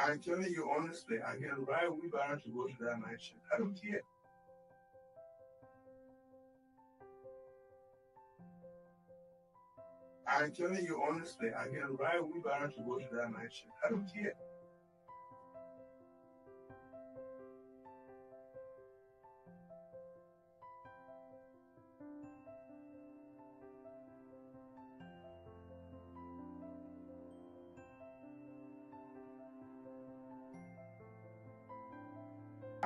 I'm telling you honestly, I can ride wheelbarrow to go to that night shift. I don't care. I'm telling you honestly, I can ride wheelbarrow to go to that night shift. I don't care.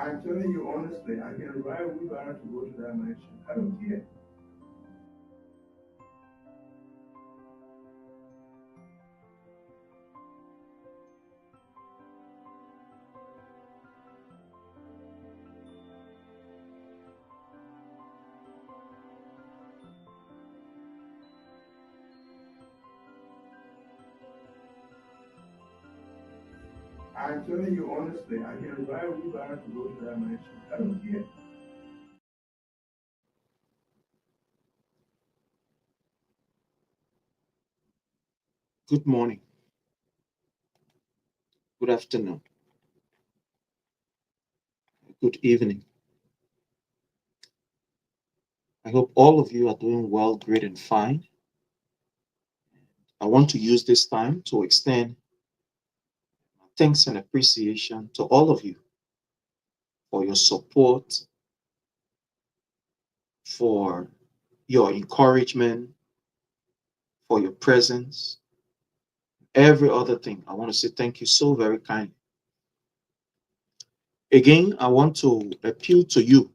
I'm telling you honestly, I can ride wheelbarrow to go to that night shift. I don't care. I'm telling you honestly, I can ride wheelbarrow to go to that night shift. I don't care. Good morning, good afternoon, good evening. I hope all of you are doing well, great, and fine. I want to use this time to extend thanks and appreciation to all of you for your support, for your encouragement, for your presence, every other thing. I want to say thank you so very kindly. Again, I want to appeal to you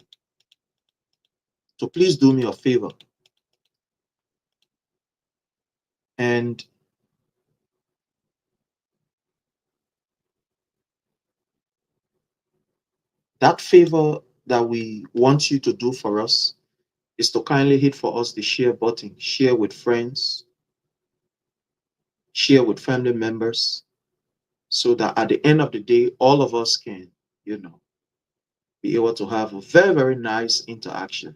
to please do me a favor and that favor that we want you to do for us is to kindly hit for us the share button, share with friends, share with family members, so that at the end of the day, all of us can, be able to have a very, very nice interaction.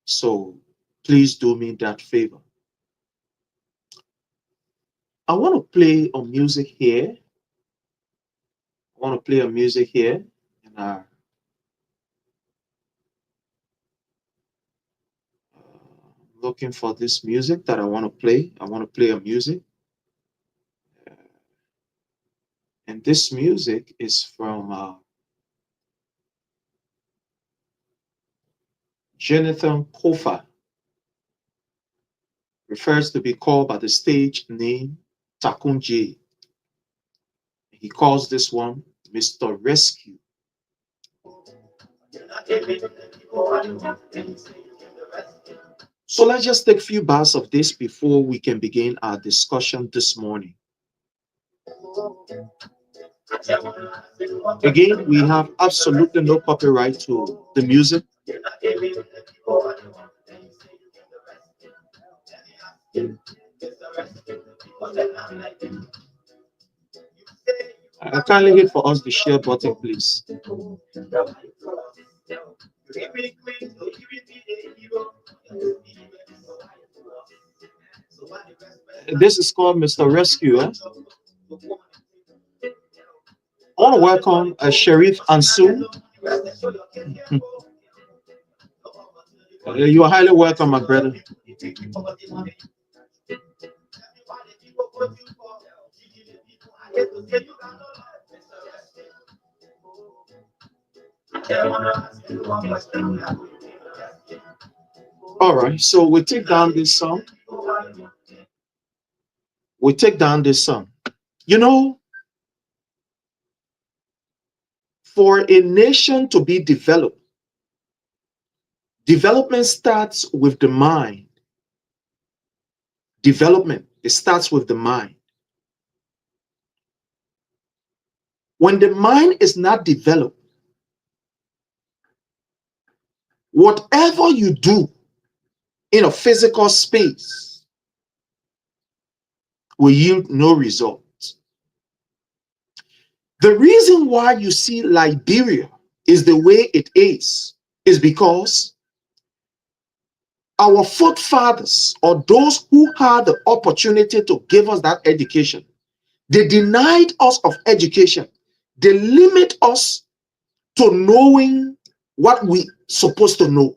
So please do me that favor. I want to play a music here. And looking for this music that I want to play. I want to play a music. And this music is from Jonathan Kofa. Refers to be called by the stage name Takunji. He calls this one Mr. Rescue. So let's just take a few bars of this before we can begin our discussion this morning. Again, we have absolutely no copyright to the music. Kindly hit for us the share button, please. This is called Mr. Rescue. I want to welcome Sharif Ansu. You are highly welcome, my brother. All right, so we take down this song. You know, for a nation to be developed, development starts with the mind. It starts with the mind. When the mind is not developed, whatever you do in a physical space will yield no results. The reason why you see Liberia is the way it is because our forefathers, or those who had the opportunity to give us that education, they denied us of education. They limit us to knowing what we supposed to know.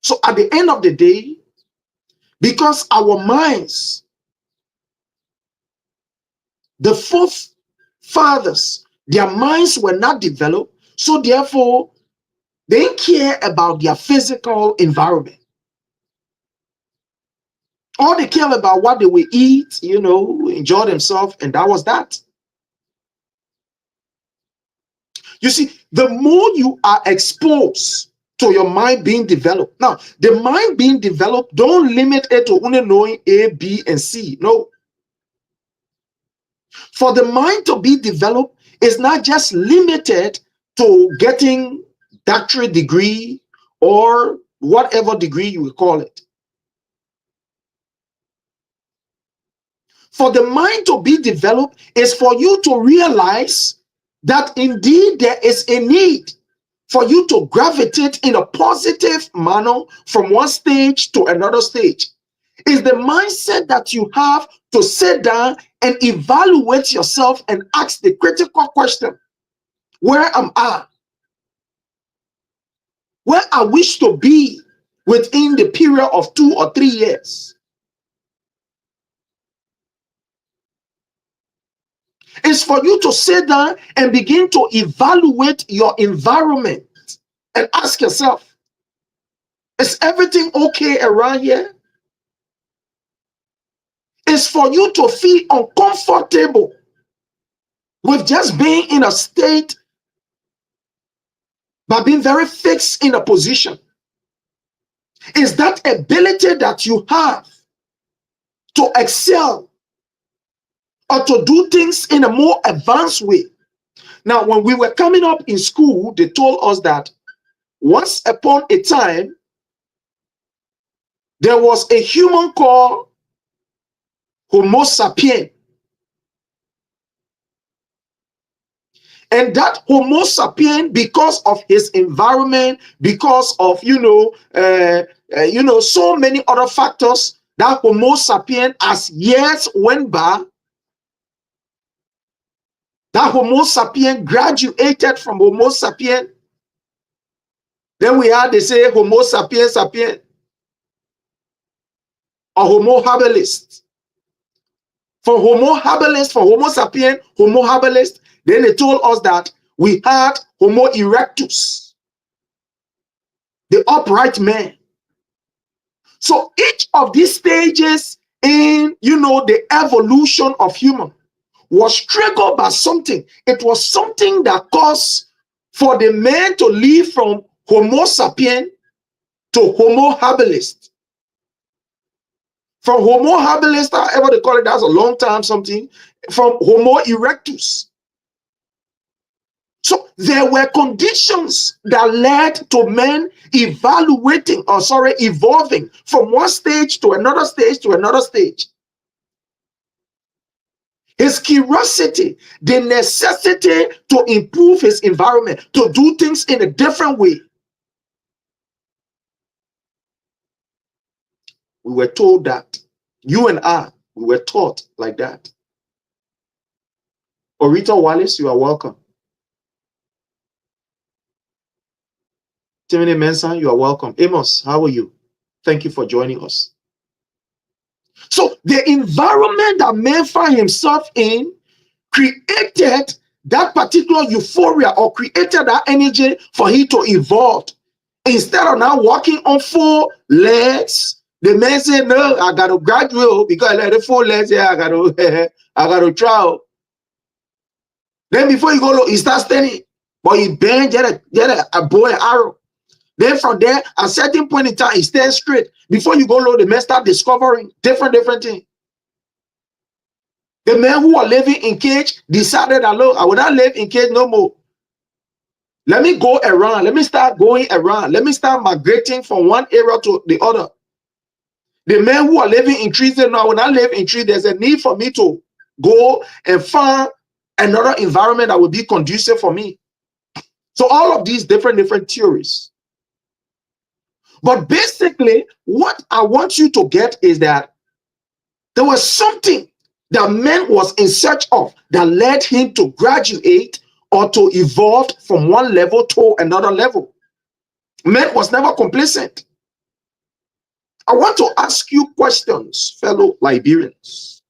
So at the end of the day, because our minds, the forefathers, their minds were not developed, so therefore they didn't care about their physical environment. All they cared about what they would eat, enjoy themselves, and that was that. You see, the more you are exposed to your mind being developed. Now, the mind being developed, don't limit it to only knowing A, B, and C. No. For the mind to be developed, it's not just limited to getting doctorate degree or whatever degree you will call it. For the mind to be developed is for you to realize that indeed there is a need for you to gravitate in a positive manner from one stage to another stage. Is the mindset that you have to sit down and evaluate yourself and ask the critical question: where am I? Where I wish to be within the period of 2 or 3 years? It's for you to sit down and begin to evaluate your environment and ask yourself, is everything okay around here? It's for you to feel uncomfortable with just being in a state, but being very fixed in a position. Is that ability that you have to excel or to do things in a more advanced way. Now, when we were coming up in school, they told us that once upon a time, there was a human called Homo sapien. And that Homo sapien, because of his environment, because of, so many other factors, that Homo sapien, as years went by, that Homo sapien graduated from Homo sapien. Then we had, they say, Homo sapien sapien, or Homo habilis. For Homo habilis, for Homo sapien, Homo habilis, then they told us that we had Homo erectus, the upright man. So each of these stages in, the evolution of human was triggered by something. It was something that caused for the man to leave from Homo sapien to Homo habilis. From Homo habilis, however they call it, that's a long time something, from Homo erectus. So there were conditions that led to men evolving from one stage to another stage to another stage. His curiosity, the necessity to improve his environment, to do things in a different way. We were told that. You and I, we were taught like that. Orita Wallace, you are welcome. Timothy Mensah, you are welcome. Amos, how are you? Thank you for joining us. So the environment that man found himself in created that particular euphoria or created that energy for him to evolve. Instead of now walking on 4 legs, the man said, no, I got to graduate because I let the 4 legs here, I got to try. Then before you go, he starts standing, but he bend, get a bow and arrow. Then from there, at a certain point in time, he stands straight. Before you go low, the men start discovering different things. The men who are living in cage decided that, look, I will not live in cage no more. Let me go around. Let me start going around. Let me start migrating from one area to the other. The men who are living in trees, they know I will not live in trees. There's a need for me to go and find another environment that will be conducive for me. So all of these different theories But basically, what I want you to get is that there was something that man was in search of that led him to graduate or to evolve from one level to another level. Man was never complacent. I want to ask you questions, fellow Liberians.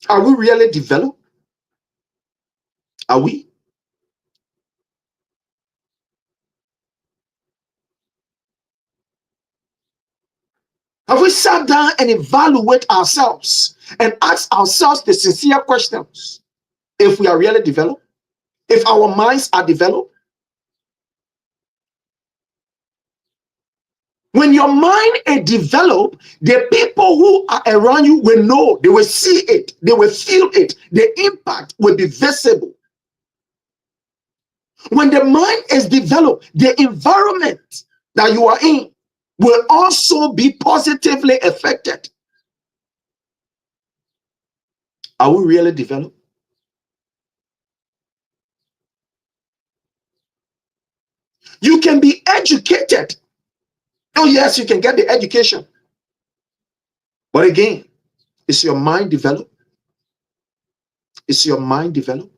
Are we really developed? Are we? Have we sat down and evaluate ourselves and ask ourselves the sincere questions if we are really developed? If our minds are developed? When your mind is developed, the people who are around you will know, they will see it, they will feel it, the impact will be visible. When the mind is developed, the environment that you are in will also be positively affected. Are we really developed? You can be educated. Oh, yes, you can get the education. But again, is your mind developed? Is your mind developed?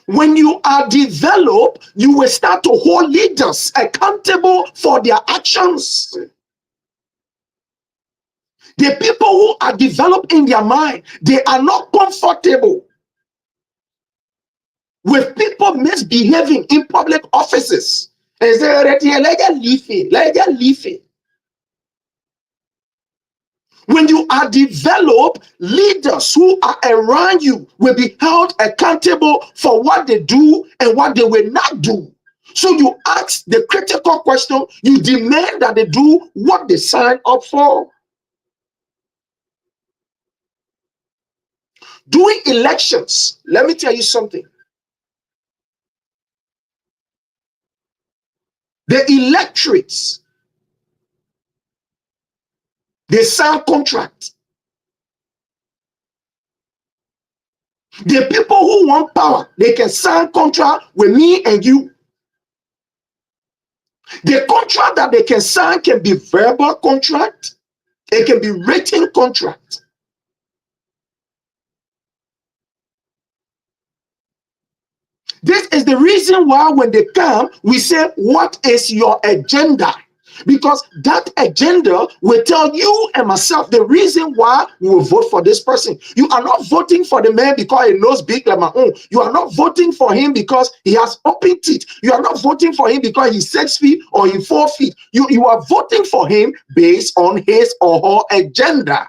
When you are developed, you will start to hold leaders accountable for their actions. The people who are developed in their mind, they are not comfortable with people misbehaving in public offices. And say, let them leave it, let them leave it. When you are developed, leaders who are around you will be held accountable for what they do and what they will not do. So you ask the critical question, you demand that they do what they sign up for. During elections, let me tell you something. The electorates, they sign contracts. The people who want power, they can sign contract with me and you. The contract that they can sign can be verbal contract, it can be written contract. This is the reason why when they come, we say, what is your agenda? Because that agenda will tell you and myself the reason why we will vote for this person. You are not voting for the man because he knows big like my own. You are not voting for him because he has open teeth. You are not voting for him because he's 6 feet or he's 4 feet. You are voting for him based on his or her agenda.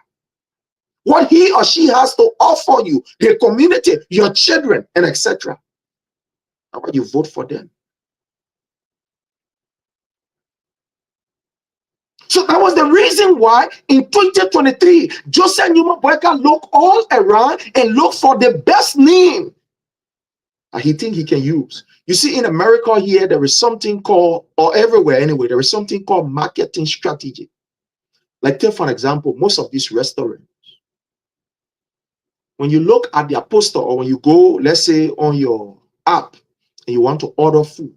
What he or she has to offer you, the community, your children, and etc. How about you vote for them? So that was the reason why in 2023, Joseph Newman Boakai looked all around and looked for the best name that he think he can use. You see, in America here, there is something called, or everywhere anyway, there is something called marketing strategy. Like take for an example, most of these restaurants, when you look at their poster or when you go, let's say on your app and you want to order food,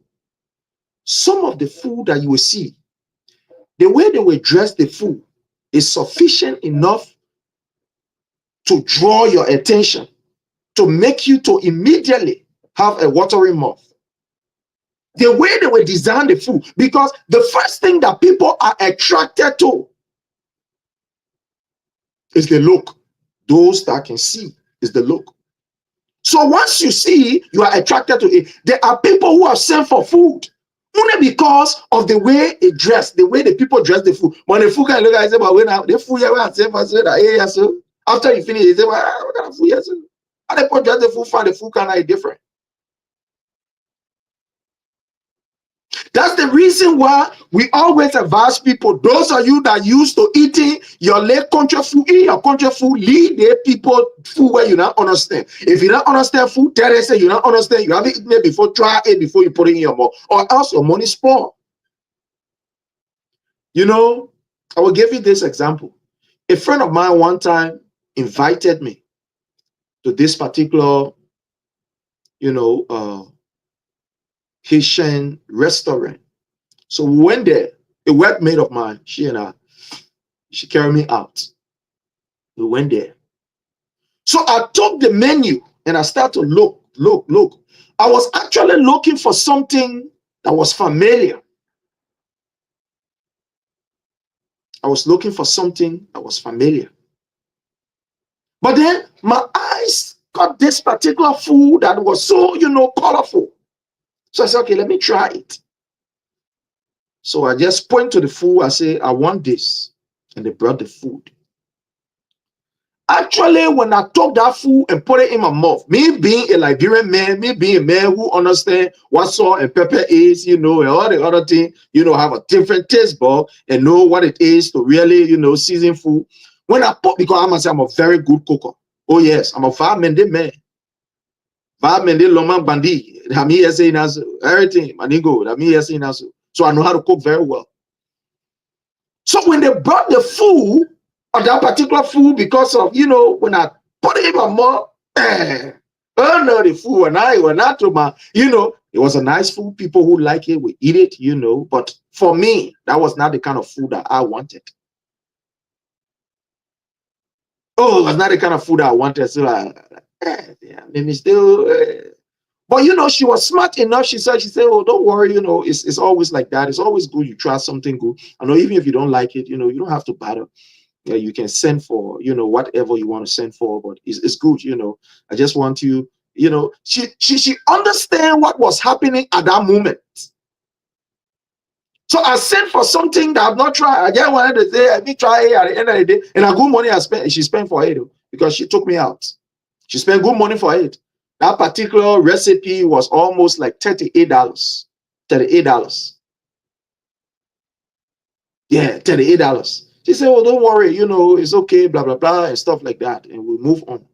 some of the food that you will see, the way they will dress the food is sufficient enough to draw your attention, to make you to immediately have a watery mouth. The way they will design the food, because the first thing that people are attracted to is the look. Those that can see is the look. So once you see, you are attracted to it. There are people who are sent for food only because of the way it dressed, the way the people dress the food. When the food can look at it, say, but when the food here, after you finish, you say, well, what kind of food here? And the people dress the food, find the food kind of different. That's the reason why we always advise people, those of you that used to eating your late country food, eat your country food, leave the people food where you don't understand. If you don't understand food, tell them say you don't understand, you haven't eaten it before, try it before you put it in your mouth, or else your money spoil. You know, I will give you this example. A friend of mine one time invited me to this particular, Haitian restaurant. So we went there. A workmate of mine, she carried me out. We went there. So I took the menu and I started to look. I was actually looking for something that was familiar. I was looking for something that was familiar. But then my eyes got this particular food that was so, colorful. So I said, okay, let me try it. So I just point to the food. I say, I want this. And they brought the food. Actually, when I took that food and put it in my mouth, me being a Liberian man, me being a man who understands what salt and pepper is, and all the other things, have a different taste bud and know what it is to really, season food. When I put, because I must say I'm a very good cooker. Oh yes, I'm a 5-minute man. 5-minute loma bandi. Everything, manigo, so I know how to cook very well. So when they brought the food, or that particular food, because of, when I put it in my mouth, oh no, the food, when I to my, it was a nice food. People who like it will eat it, but for me, that was not the kind of food that I wanted. Oh, it was not the kind of food that I wanted. So maybe still, but she was smart enough. She said, oh, don't worry, it's always like that. It's always good you try something good. I know even if you don't like it, you don't have to bother. Yeah, you can send for, whatever you want to send for, but it's good, I just want you, she understand what was happening at that moment. So I sent for something that I've not tried. I just wanted to say, let me try it at the end of the day. And a good money she spent for it, because she took me out. She spent good money for it. That particular recipe was almost like $38. $38. Yeah, $38. She said, oh, don't worry, it's okay, blah, blah, blah, and stuff like that. And we move on.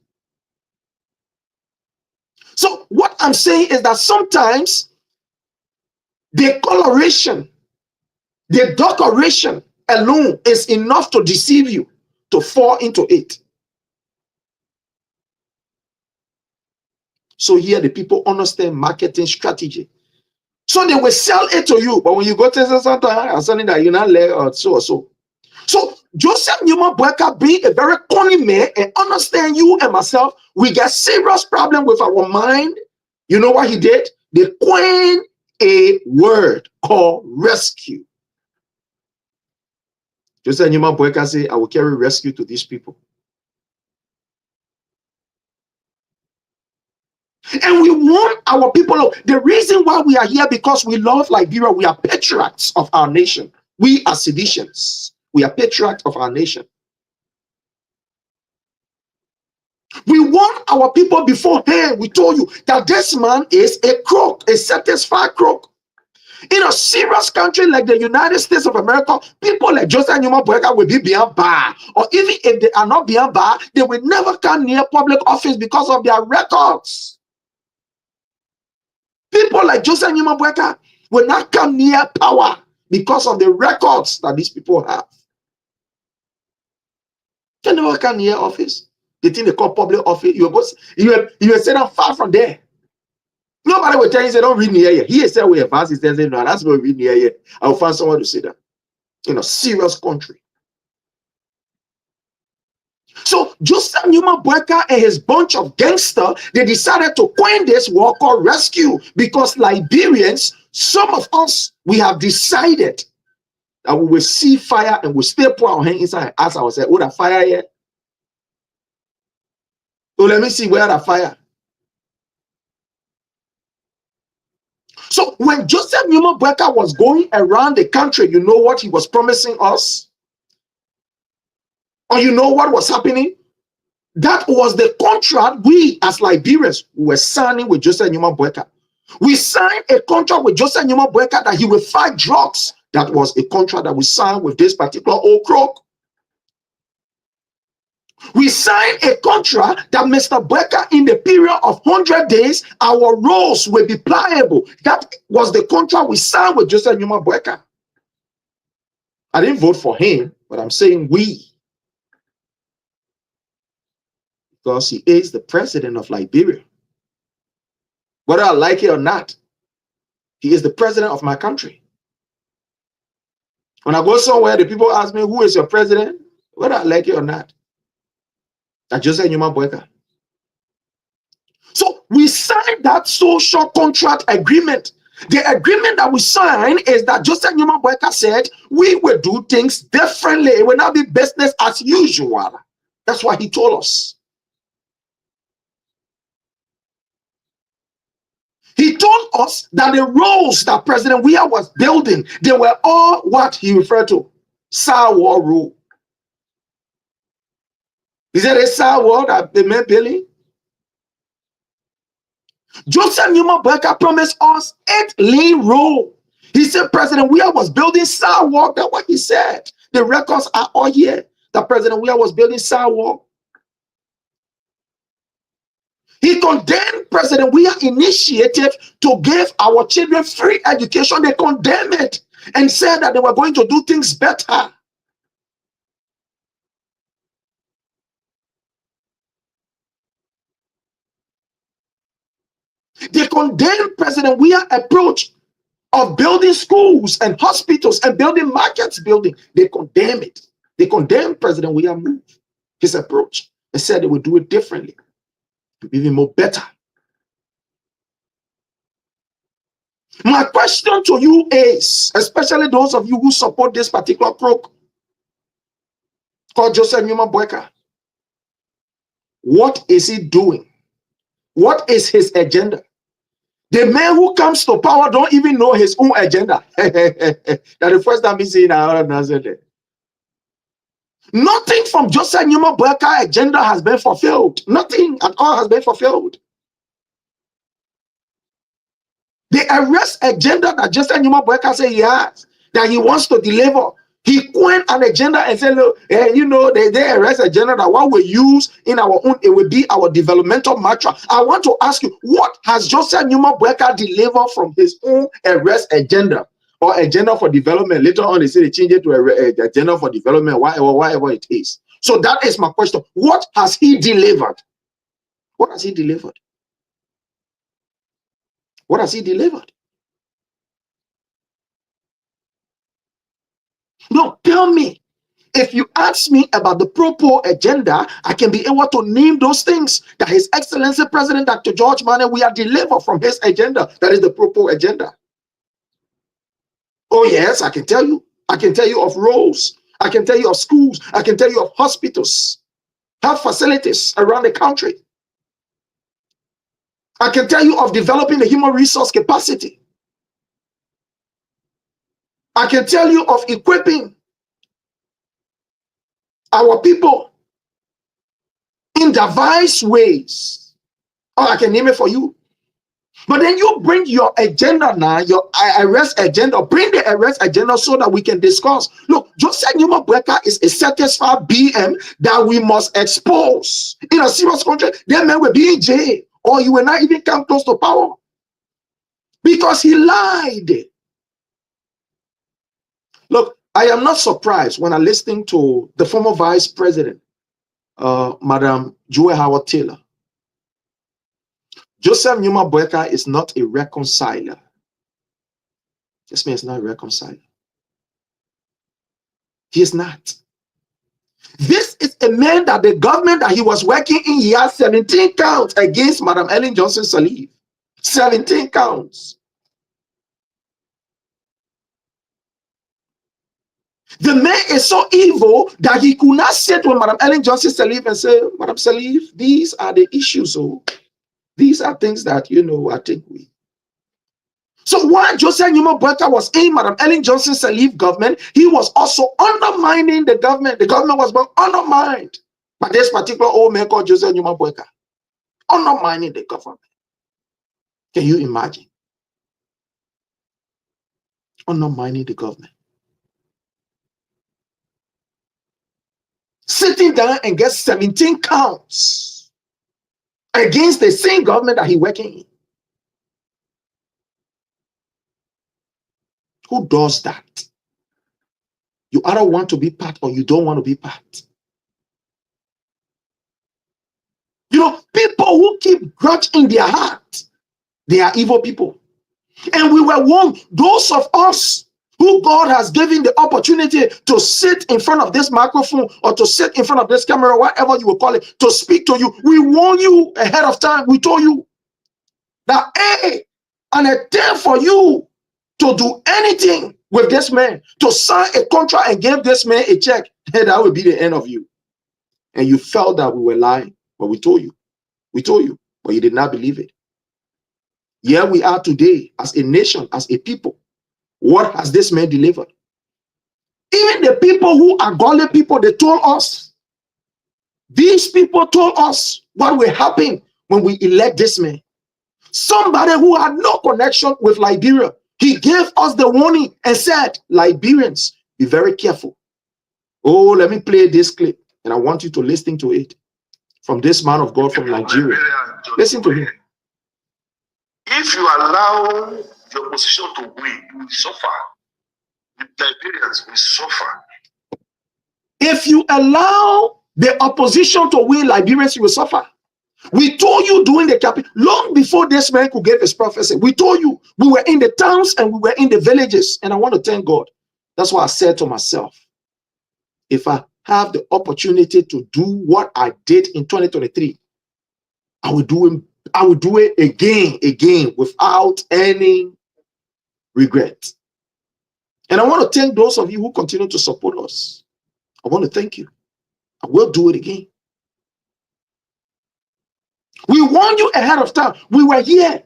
So what I'm saying is that sometimes the coloration, the decoration alone is enough to deceive you, to fall into it. So here the people understand marketing strategy. So they will sell it to you, but when you go to something that you're not there or so or so. So Joseph Newman Boakai, being a very cunning man and understand you and myself, we get serious problem with our mind. You know what he did? They coined a word called rescue. Joseph Newman Boakai say, I will carry rescue to these people. And we want our people. The reason why we are here, because we love Liberia. We are patriots of our nation. We are seditionists. We are patriots of our nation. We want our people beforehand. We told you that this man is a crook, a satisfied crook. In a serious country like the United States of America, people like Joseph Newman Boakai will be behind bar. Or even if they are not behind bar, they will never come near public office because of their records. People like Joseph Newman Boakai will not come near power because of the records that these people have. They never come near office. The thing they call public office, you will sit down far from there. Nobody will tell you, say, don't read near here. He said we advance, he says, no, that's not read near here. I'll find someone to say that in a serious country. So Joseph Newman Boakai and his bunch of gangsters, they decided to coin this word called rescue, because Liberians, some of us, we have decided that we will see fire and we still put our hand inside and ask ourselves, oh, that fire here? Oh, let me see where that fire. So when Joseph Newman Boakai was going around the country, you know what he was promising us? Or you know what was happening? That was the contract we as Liberians were signing with Joseph Newman Boakai. We signed a contract with Joseph Newman Boakai that he will fight drugs. That was a contract that we signed with this particular old crook. We signed a contract that Mr. Boakai, in the period of 100 days, our roles will be pliable. That was the contract we signed with Joseph Newman Boakai. I didn't vote for him, but I'm saying we. Because he is the president of Liberia. Whether I like it or not, He is the president of my country. When I go somewhere, the people ask me, who is your president? Whether I like it or not. I just say Numa Boakai. So we signed that social contract agreement. The agreement that we signed is that Joseph Numa Boakai said we will do things differently. It will not be business as usual. That's why he told us. He told us that the roads that President Weah was building, they were all what he referred to, Sawa Road. Is that a Sawa that they made building? Joseph Numa Boakai promised us 8-lane road. He said President Weah was building sidewalk. That's what he said. The records are all here that President Weah was building sidewalk. He condemned President Weah initiative to give our children free education. They condemned it and said that they were going to do things better. They condemned President Weah's approach of building schools and hospitals and building markets building. They condemn it. They condemn President Weah's move, his approach, and said they would do it differently, even more better. My question to you is, especially those of you who support this particular crook called Joseph Numa Boakai, what is he doing? What is his agenda? The man who comes to power don't even know his own agenda. That the first time we see in our answer. Nothing from Joseph Numa Boakai agenda has been fulfilled. Nothing at all has been fulfilled. The arrest agenda that Joseph Numa Boakai said he has, that he wants to deliver, he coined an agenda and said, look, you know, the arrest agenda that what we use in our own, it will be our developmental mantra. I want to ask you, what has Joseph Numa Boakai delivered from his own arrest agenda or agenda for development? Later on, they say they change it to a agenda for development, whatever it is. So that is my question. What has he delivered? What has he delivered? What has he delivered? No, tell me. If you ask me about the proper agenda, I can be able to name those things that His Excellency President Dr. George Manneh, we are delivered from his agenda. That is the proper agenda. Oh yes, I can tell you. I can tell you of roads. I can tell you of schools. I can tell you of hospitals, health facilities around the country. I can tell you of developing the human resource capacity. I can tell you of equipping our people in diverse ways. Oh, I can name it for you. But then you bring your agenda now, your arrest agenda, bring the arrest agenda so that we can discuss. Look, Joseph Numa Boakai is a satisfied BM that we must expose. In a serious country, that man will be in jail or he will not even come close to power because he lied. Look, I am not surprised when I'm listening to the former Vice President, Madam Joy Howard Taylor. Joseph Numa Boakai is not a reconciler. This man is not a reconciler. He is not. This is a man that the government that he was working in, he has 17 counts against Madam Ellen Johnson Sirleaf. 17 counts. The man is so evil that he could not sit with Madam Ellen Johnson Sirleaf and say, Madam Sirleaf, these are the issues. So these are things that, you know, I think we. So while Joseph Numa Boakai was in Madam Ellen Johnson Sirleaf government, he was also undermining the government. The government was being undermined by this particular old man called Joseph Numa Boakai. Undermining the government. Can you imagine? Undermining the government. Sitting down and get 17 counts against the same government that he working in. Who does that? You either want to be part or you don't want to be part. You know, people who keep grudge in their heart, they are evil people. And we were warned, those of us who God has given the opportunity to sit in front of this microphone or to sit in front of this camera, whatever you will call it, to speak to you. We warn you ahead of time. We told you that, hey, and a day for you to do anything with this man, to sign a contract and give this man a check, and that would be the end of you. And you felt that we were lying, but we told you, but you did not believe it. Here we are today as a nation, as a people. What has this man delivered? Even the people who are godly people, they told us. These people told us what will happen when we elect this man. Somebody who had no connection with Liberia, he gave us the warning and said, Liberians, be very careful. Oh, let me play this clip, and I want you to listen to it from this man of God from Nigeria. Listen to him. If you allow your opposition to win, you will suffer. The Liberians will suffer. If you allow the opposition to win, Liberians will suffer. We told you during the campaign, long before this man could get his prophecy, we told you we were in the towns and we were in the villages. And I want to thank God. That's why I said to myself, if I have the opportunity to do what I did in 2023, I will do it again without any regret. And I want to thank those of you who continue to support us. I want to thank you. I will do it again. We warned you ahead of time. We were here.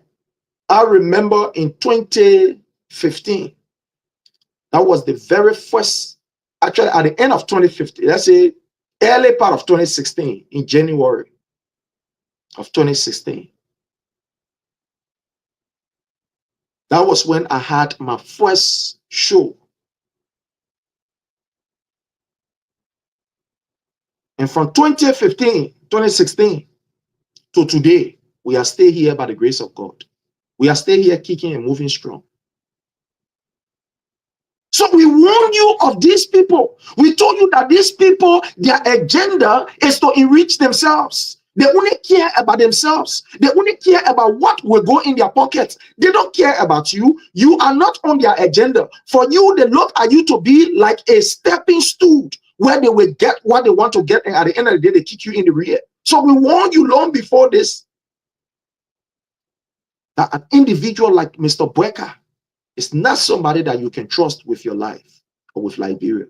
I remember in 2015, that was the very first, actually at the end of 2015, let's say early part of 2016, in January of 2016. That was when I had my first show. And from 2016 to today, we are still here by the grace of God. We are still here kicking and moving strong. So we warned you of these people. We told you that these people, their agenda is to enrich themselves. They only care about themselves. They only care about what will go in their pockets. They don't care about you. You are not on their agenda. For you, they look at you to be like a stepping stool where they will get what they want to get, and at the end of the day, they kick you in the rear. So we warned you long before this that an individual like Mr. Boakai is not somebody that you can trust with your life or with Liberia.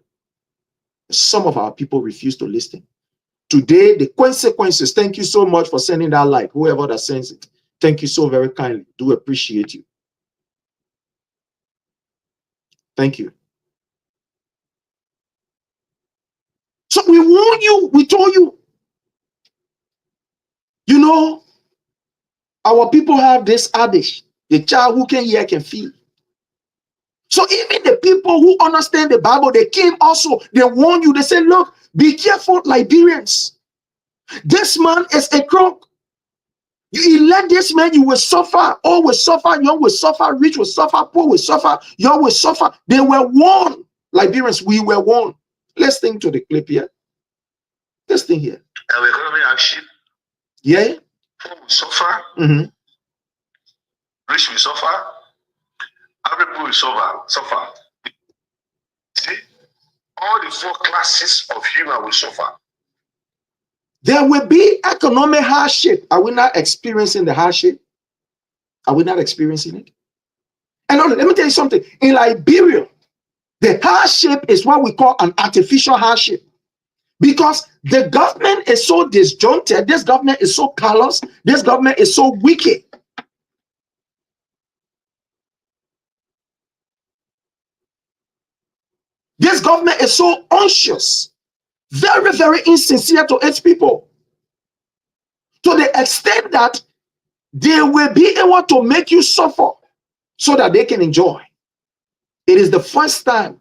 Some of our people refuse to listen. Today, the consequences, thank you so much for sending that like, whoever that sends it. Thank you so very kindly. Do appreciate you. Thank you. So we warned you, we told you. You know, our people have this adage, the child who can hear can feel. So even the people who understand the Bible, they came also, they warn you, they say, look, be careful, Liberians. This man is a crook. You elect this man, you will suffer. All will suffer, young will suffer, rich will suffer, poor will suffer, young will suffer. They were warned. Liberians, we were warned. Let's think to the clip here. Let's think here. Our economy action. Yeah. Poor will suffer. Mm-hmm. Rich will suffer. Every people will suffer. See, all the four classes of human will suffer. There will be economic hardship. Are we not experiencing the hardship? Are we not experiencing it? And let me tell you something. In Liberia, the hardship is what we call an artificial hardship. Because the government is so disjointed, this government is so callous, this government is so wicked. This government is so anxious, very, very insincere to its people, to the extent that they will be able to make you suffer so that they can enjoy. It is the first time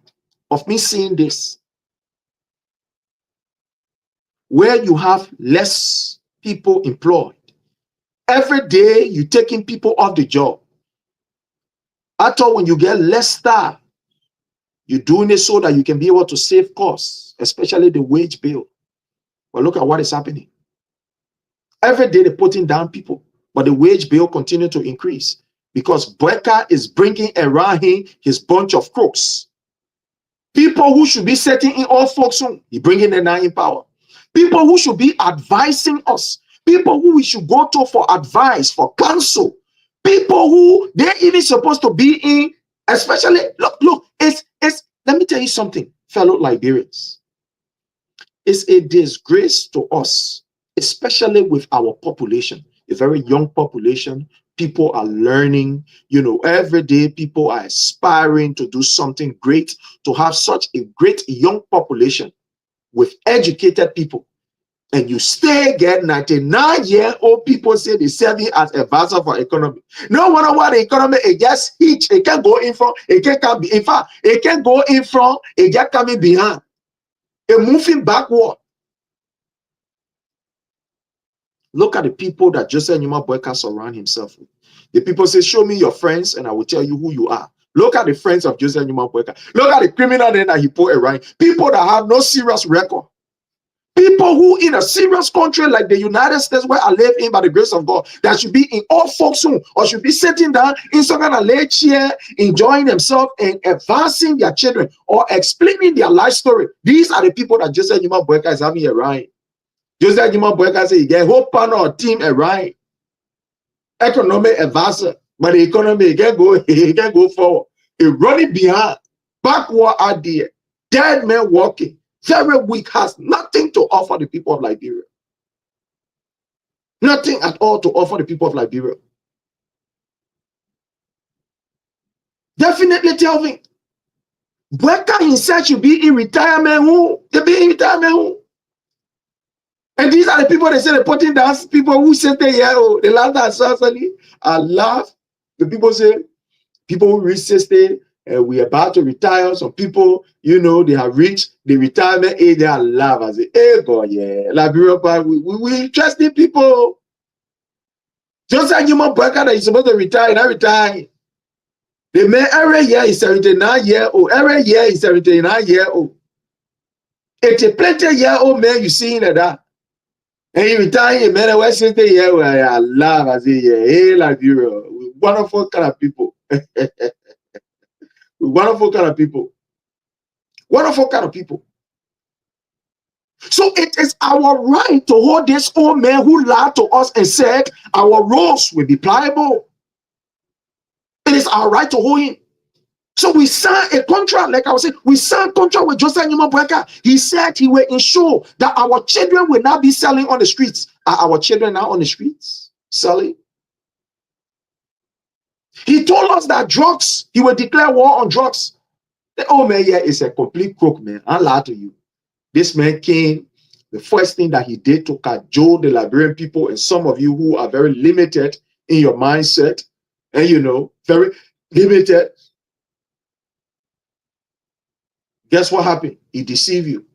of me seeing this, where you have less people employed. Every day you're taking people off the job. I thought when you get less staff, you're doing it so that you can be able to save costs, especially the wage bill. But look at what is happening. Every day they're putting down people, but the wage bill continues to increase. because Boakai is bringing around him his bunch of crooks. People who should be setting in all folks home, he bringing them now in power. People who should be advising us, people who we should go to for advice, for counsel, people who they're even supposed to be in, especially, look, it's, let me tell you something, fellow Liberians. It's a disgrace to us, especially with our population, a very young population. People are learning, every day people are aspiring to do something great, to have such a great young population with educated people. And you still get 99-year-old people say they serving as advisor for economy. No wonder why the economy, it just hit, it can go in front, it can come, in fact, it can go in front, it just coming behind. It moving backward. Look at the people that Joseph Numa Boakai surround himself with. The people say, show me your friends and I will tell you who you are. Look at the friends of Joseph Numa Boakai. Look at the criminal then that he put around. People that have no serious record. People who in a serious country like the United States, where I live in by the grace of God, that should be in all folks home, or should be sitting down in some kind of lay chair, enjoying themselves and advancing their children or explaining their life story. These are the people that Joseph Numa Boakai is having around. Joseph Numa Boakai say, you get whole panel or team around. Economic advisor, but the economy can go forward. It running behind, backward idea, dead man walking. Very weak, has nothing to offer the people of Liberia. Nothing at all to offer the people of Liberia. Definitely tell me. Boakai himself should be in retirement home. They be in retirement home. And these are the people they say they're putting down, people who sit there, the last that certainly I laugh. The people say, people who reach 60, we're about to retire. Some people, they have reached the retirement age. They are laugh. I say, hey, God, yeah. Liberia, we trusting people. Just like Numa Boakai that is supposed to retire, not retire. The man every year is 79-year-old. Every year is 79-year-old. It's a plenty-year-old man you see in that. And you retire, man, West 60 years, I laugh. I say, yeah, hey, Liberia. Wonderful kind of people. Wonderful kind of people. Wonderful kind of people. So it is our right to hold this old man who lied to us and said our roles will be pliable. It is our right to hold him. So we signed a contract, like I was saying, we signed a contract with Joseph Numa Boakai. He said he will ensure that our children will not be selling on the streets. Are our children now on the streets selling? He told us that drugs, he will declare war on drugs. The old man here is a complete crook, man. I lie to you. This man came, the first thing that he did to cajole the Liberian people, and some of you who are very limited in your mindset, and very limited. Guess what happened? He deceived you.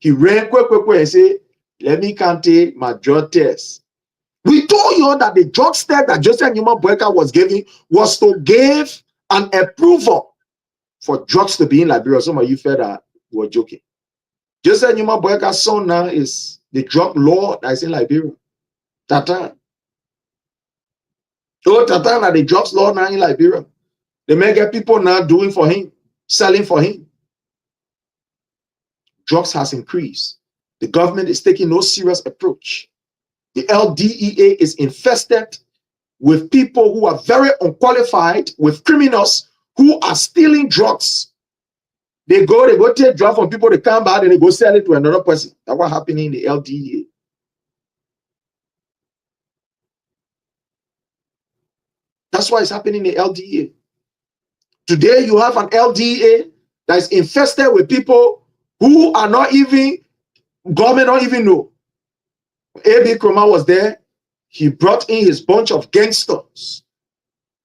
He ran quick and said, let me count my drug test. We told you that the drug test that Joseph Numa Boakai was giving was to give an approval for drugs to be in Liberia. Some of you felt that we were joking. Joseph Numa Boakai's son now is the drug lord that is in Liberia. Tatan. Oh, Tatan are the drugs lord now in Liberia. They may get people now doing for him, selling for him. Drugs has increased. The government is taking no serious approach. The LDEA is infested with people who are very unqualified, with criminals who are stealing drugs. They go take drugs from people, they come back and they go sell it to another person. That's what happened in the LDEA. That's why it's happening in the LDEA. Today you have an LDEA that is infested with people who are not even, government don't even know. A.B. Kroma was there. He brought in his bunch of gangsters.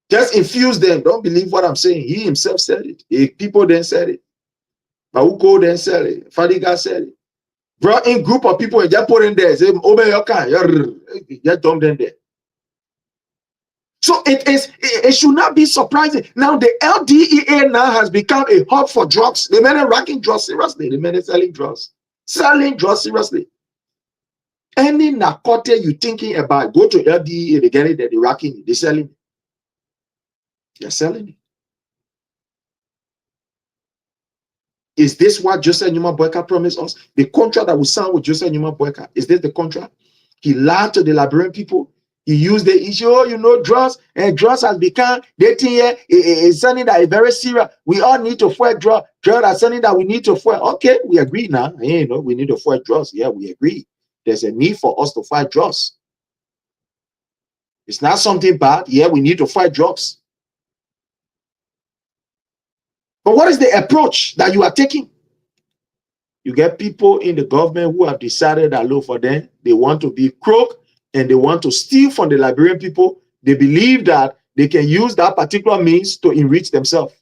Just infuse them. Don't believe what I'm saying. He himself said it. People then said it. Bauko then said it. Fadiga said it. Brought in group of people and just put in there. Say, obey your kind. Just dump them there. So it should not be surprising. Now the LDEA now has become a hub for drugs. The men are racking drugs seriously. The men are selling drugs. Selling drugs seriously. Any narcotic you thinking about, go to LDEA, they get it, they're racking it, they're selling it. They're selling it. Is this what Joseph Numa Boakai promised us? The contract that we signed with Joseph Numa Boakai, is this the contract? He lied to the Liberian people. He used the issue, drugs, and drugs has become dating here is something that is very serious. We all need to fight drugs. Drugs are something that we need to fight. Okay, we agree now. We need to fight drugs. Yeah, we agree. There's a need for us to fight drugs. It's not something bad. Yeah, we need to fight drugs. But what is the approach that you are taking? You get people in the government who have decided that, look, for them, they want to be crook and they want to steal from the Liberian people. They believe that they can use that particular means to enrich themselves.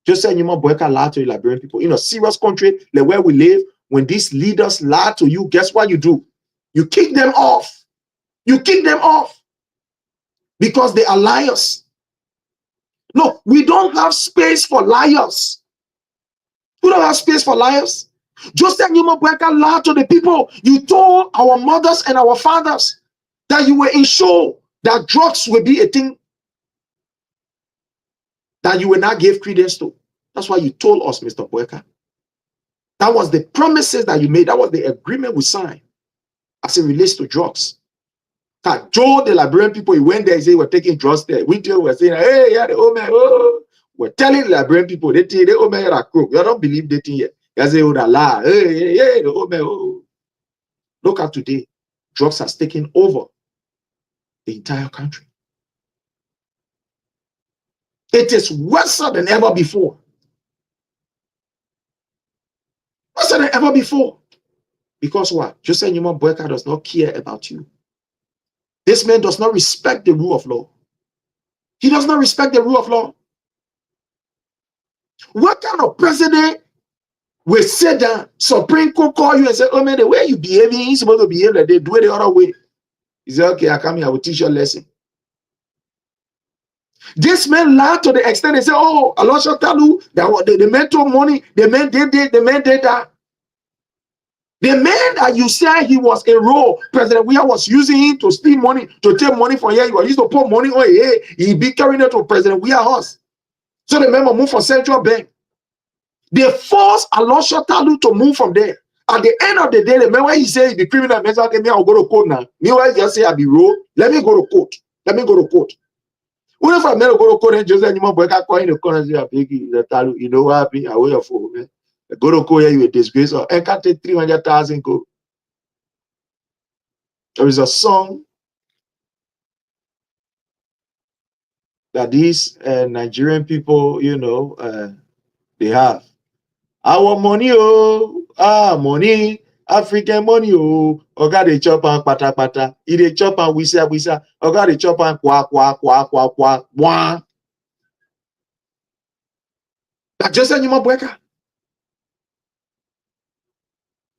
Just say Numa Boakai lied to the Liberian people. In a serious country like where we live, when these leaders lie to you, guess what you do? You kick them off. You kick them off because they are liars. No, we don't have space for liars. We don't have space for liars. Joseph Numa Boakai lied to the people. You told our mothers and our fathers that you were in show that drugs will be a thing that you will not give credence to. That's why you told us, Mr. Boakai. That was the promises that you made. That was the agreement we signed as it relates to drugs. That Joe, the Liberian people, he went there, he said, we're taking drugs there. We were saying, hey, yeah, the old man, oh. We're telling the Liberian people, they think the old man are crook. You don't believe they think yet. You say, oh, lie. Hey, the old man, oh. Look at today. Drugs has taken over the entire country. It is worse than ever before. Worse than ever before. Because what? Joseph Numa Boakai does not care about you. This man does not respect the rule of law. He does not respect the rule of law. What kind of president will sit down, Supreme Court call you and say, oh man, the way you behaving, you're supposed to behave like they do it the other way. He said, okay, I come here, I will teach you a lesson. This man lied to the extent they say, oh, Alosha Talu, the man took money, the man did this, the man did that. The man that you said he was a role, President Weah was using him to steal money, to take money from here. He was used to put money on here. He be carrying it to President Weah house. So the member moved from Central Bank. They forced Alosha Talu to move from there. At the end of the day, the man when he said the criminal man said, okay, me, I'll go to court now. Meanwhile, just say I'll be role. Let me go to court. Let me go to court. What if I may go to court and Joseph Numa Boakai call in the corner and say, Talu, you know what happened? I wait for man. Go to court here, you a disgrace. Or I can't take 300,000 go. There is a song that these Nigerian people, they have. Our money, money, African money, Oga they chop and pata pata. He they chop and wisa. Oga they chop and kwa. That Joseph Numa Boakai.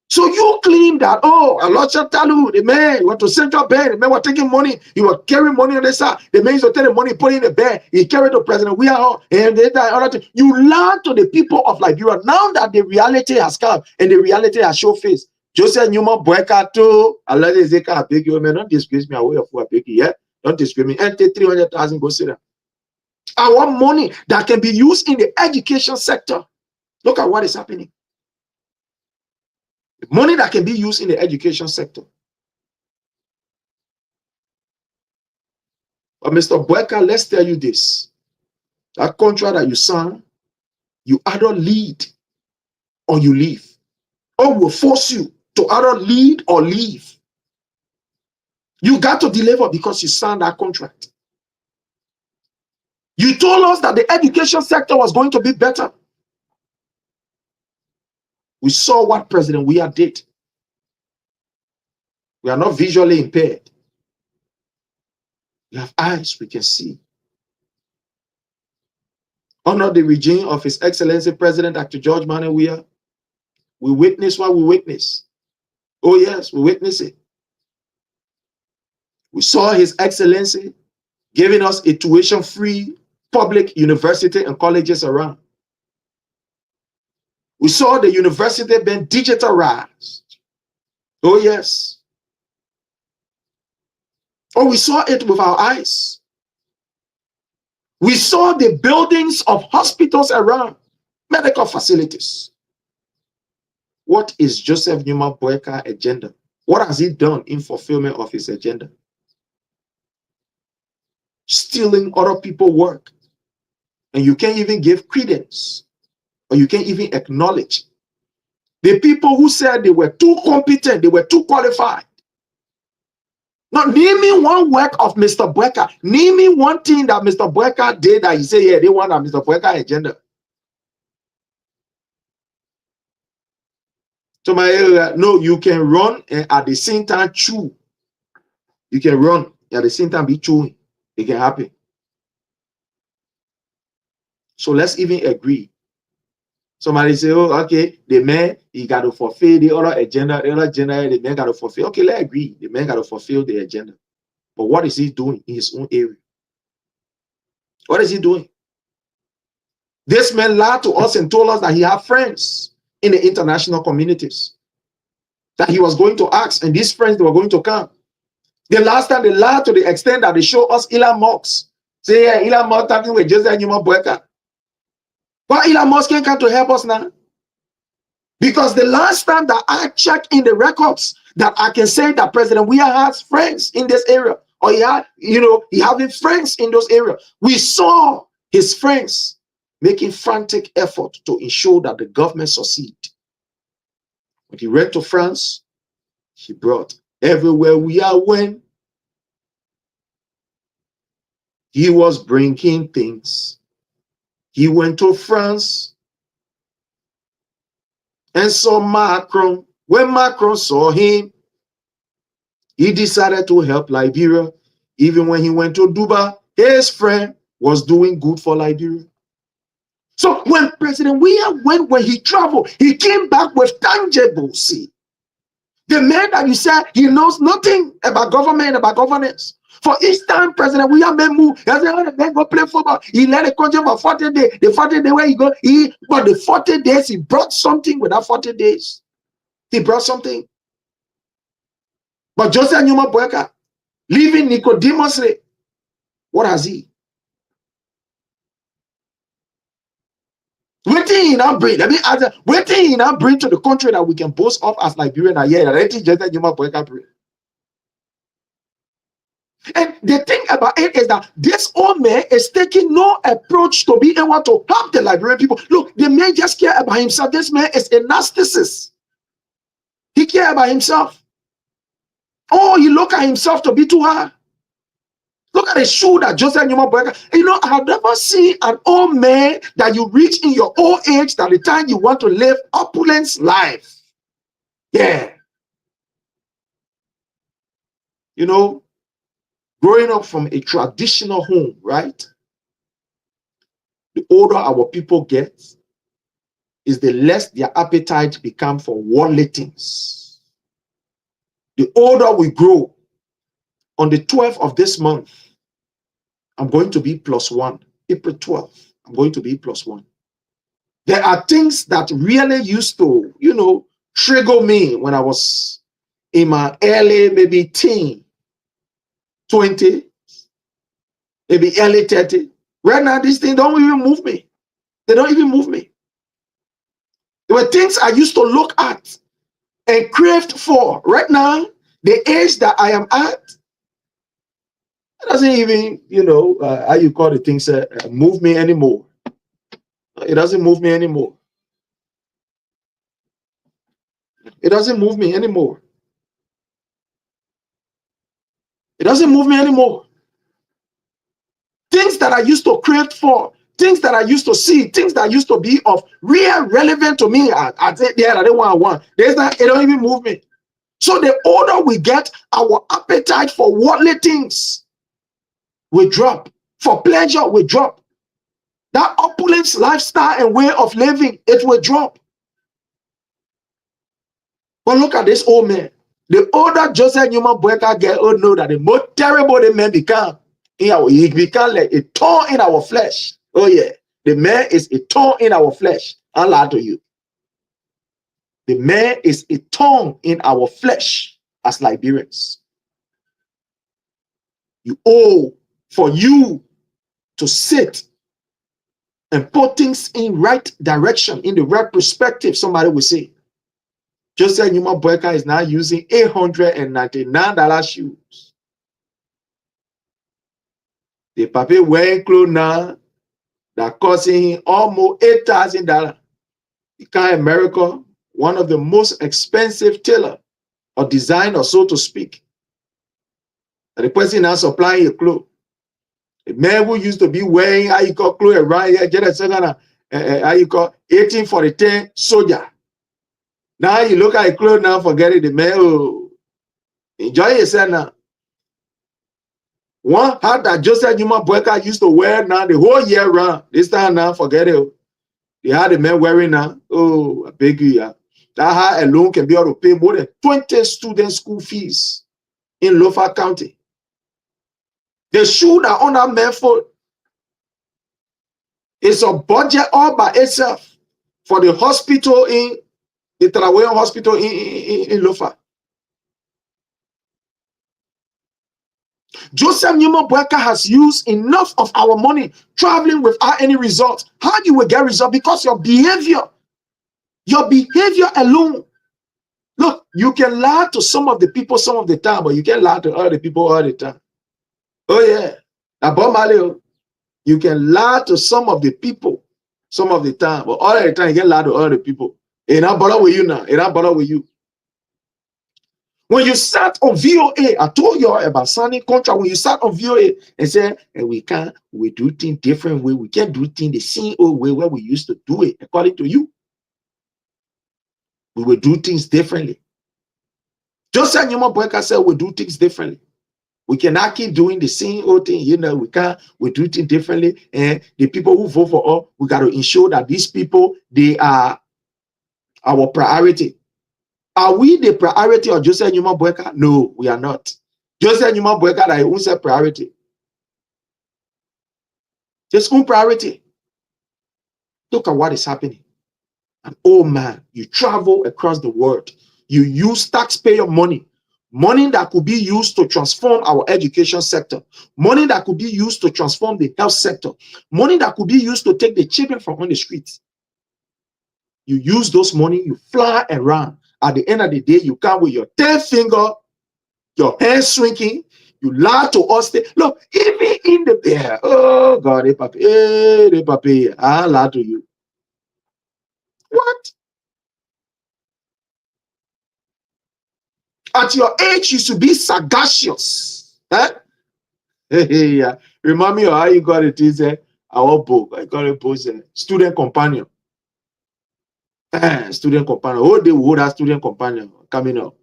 So you claim that, oh, Alosha Talu, the man went to Central Bank, the man was taking money, he was carrying money on the side, the man used to take the money, put it in the bag, he carried the president, we are all, and they died. You lied to the people of Liberia. Now that the reality has come and the reality has shown face, Joseph Numa Boakai too, Allah Ezeka, I beg you, man, don't disgrace me away of who I beg you, yeah? Don't disgrace me, and take 300,000, go sit down. I want money that can be used in the education sector. Look at what is happening. Money that can be used in the education sector. But Mr. Boakai, let's tell you this. That contract that you sign, you either lead or you leave. Or will force you to either lead or leave. You got to deliver because you signed that contract. You told us that the education sector was going to be better. We saw what President Weah did. We are not visually impaired. We have eyes, we can see. Under the regime of His Excellency President Dr. George Manuel Weah, we witness what we witness. Oh yes, we witness it. We saw His Excellency giving us a tuition-free public university and colleges around. We saw the university being digitalized. Oh yes. Oh, we saw it with our eyes. We saw the buildings of hospitals around, medical facilities. What is Joseph Numa Boakai agenda? What has he done in fulfillment of his agenda? Stealing other people's work. And you can't even give credence, or you can't even acknowledge the people who said they were too competent, they were too qualified. Now, name me one work of Mr. Boakai. Name me one thing that Mr. Boakai did that you say, yeah, they want a Mr. Boakai agenda. So my area, no, you can run and at the same time chew. You can run and at the same time be chewing. It can happen. So let's even agree. Somebody say, oh, okay, the man, he got to fulfill the other agenda, the man got to fulfill. Okay, let's agree. The man got to fulfill the agenda. But what is he doing in his own area? What is he doing? This man lied to us and told us that he had friends in the international communities that he was going to ask, and these friends, they were going to come. The last time they lied to the extent that they show us Elon Musk. Say, yeah, Elon Musk talking with Joseph Numa Boakai. But Elon Musk can't come to help us now. Because the last time that I checked in the records, that I can say that President Weah has friends in this area, or he had, he having friends in those areas. We saw his friends making frantic effort to ensure that the government succeed. When he went to France, he brought everywhere Weah went. He was bringing things. He went to France and saw Macron. When Macron saw him, he decided to help Liberia. Even when he went to Dubai, his friend was doing good for Liberia. So when President Weah went, when he traveled, he came back with tangible. See, the man that you said he knows nothing about government, about governance. For each time President Weah move, he said, oh, the man go play football. He led the country for 40 days. The 40 days where he go, but the 40 days he brought something with that 40 days. He brought something. But Joseph Numa Boakai, leaving Nicodemus, what has he? What thing he now bring? Let me ask you, what thing he now bring to the country that we can boast of as Liberian? Yeah, that thing Joseph Numa Boakai bring. And the thing about it is that this old man is taking no approach to be able to help the Liberian people. Look, the man just care about himself. This man is a narcissist. He care about himself. Oh, he look at himself to be too hard. Look at the shoe that Joseph Numa Boakai. I have never seen an old man that you reach in your old age, that the time you want to live opulence life. Yeah. Growing up from a traditional home, right? The older our people get, is the less their appetite become for worldly things. The older we grow, on the 12th of this month, I'm going to be +1. April 12th, I'm going to be +1. There are things that really used to, trigger me when I was in my early, maybe teen, 20, maybe early 30. Right now, these things don't even move me. They don't even move me. There were things I used to look at and craved for. Right now, the age that I am at, it doesn't even, how you call the things, move me anymore. It doesn't move me anymore. It doesn't move me anymore. It doesn't move me anymore. Things that I used to crave for, things that I used to see, things that used to be of real relevant to me, I said, yeah, I don't want. It don't even move me. So the older we get, our appetite for worldly things will drop. For pleasure will drop. That opulence lifestyle and way of living, it will drop. But look at this old man. The older Joseph Numa Boakai get old, know that the more terrible the man become, he become like a thorn in our flesh. Oh yeah, the man is a thorn in our flesh. I'll lie to you. The man is a thorn in our flesh as Liberians. You owe for you to sit and put things in right direction, in the right perspective, somebody will say, Joseph Numa Boakai is now using $899 shoes. The papi wearing clothes now that costing him almost $8,000. You can America, one of the most expensive tailor or designer, so to speak. And the person now supplying your clothes. The man who used to be wearing how you call clothes around here, get a second, how you call 1840 soldier. Now you look at your clothes now, forget it. The man, oh, enjoy yourself now. One hat that Joseph Numa Boakai used to wear now the whole year round. This time now, forget it. The hat the man wearing now, oh, I beg you, yeah. That hat alone can be able to pay more than 20 student school fees in Lofa County. The shoe that on that man foot is a budget all by itself for the hospital in the Trawayan hospital in Lofa. Joseph Numa Boakai has used enough of our money traveling without any result. How you will get result? Because your behavior alone. Look, you can lie to some of the people some of the time, but you can't lie to other people all the time. Oh yeah, you can lie to some of the people some of the time, but all the time you can lie to other people. It not bother with you now. It not bother with you. When you start on VOA, I told you about signing contract. When you start on VOA and say, hey, we do things different way. We can't do things the same old way where we used to do it. According to you, we will do things differently. Joseph Numa Boakai said we do things differently. We cannot keep doing the same old thing. You know, we do things differently. And the people who vote for us, we got to ensure that these people, they are our priority. Are we the priority of Joseph Numa Boakai? No, we are not. Joseph Numa Boakai that owns a priority. His own priority. Look at what is happening. And oh man, you travel across the world. You use taxpayer money. Money that could be used to transform our education sector. Money that could be used to transform the health sector. Money that could be used to take the children from on the streets. You use those money, you fly around. At the end of the day, you come with your 10 finger, your hands swinging, you lie to us. Look, even in the air, oh God, papi, I lie to you. What? At your age, you should be sagacious. Huh? Yeah. Remind me of how you got it. Is our book. I got a book. Student companion. Student companion. Oh, they would have student companion coming up.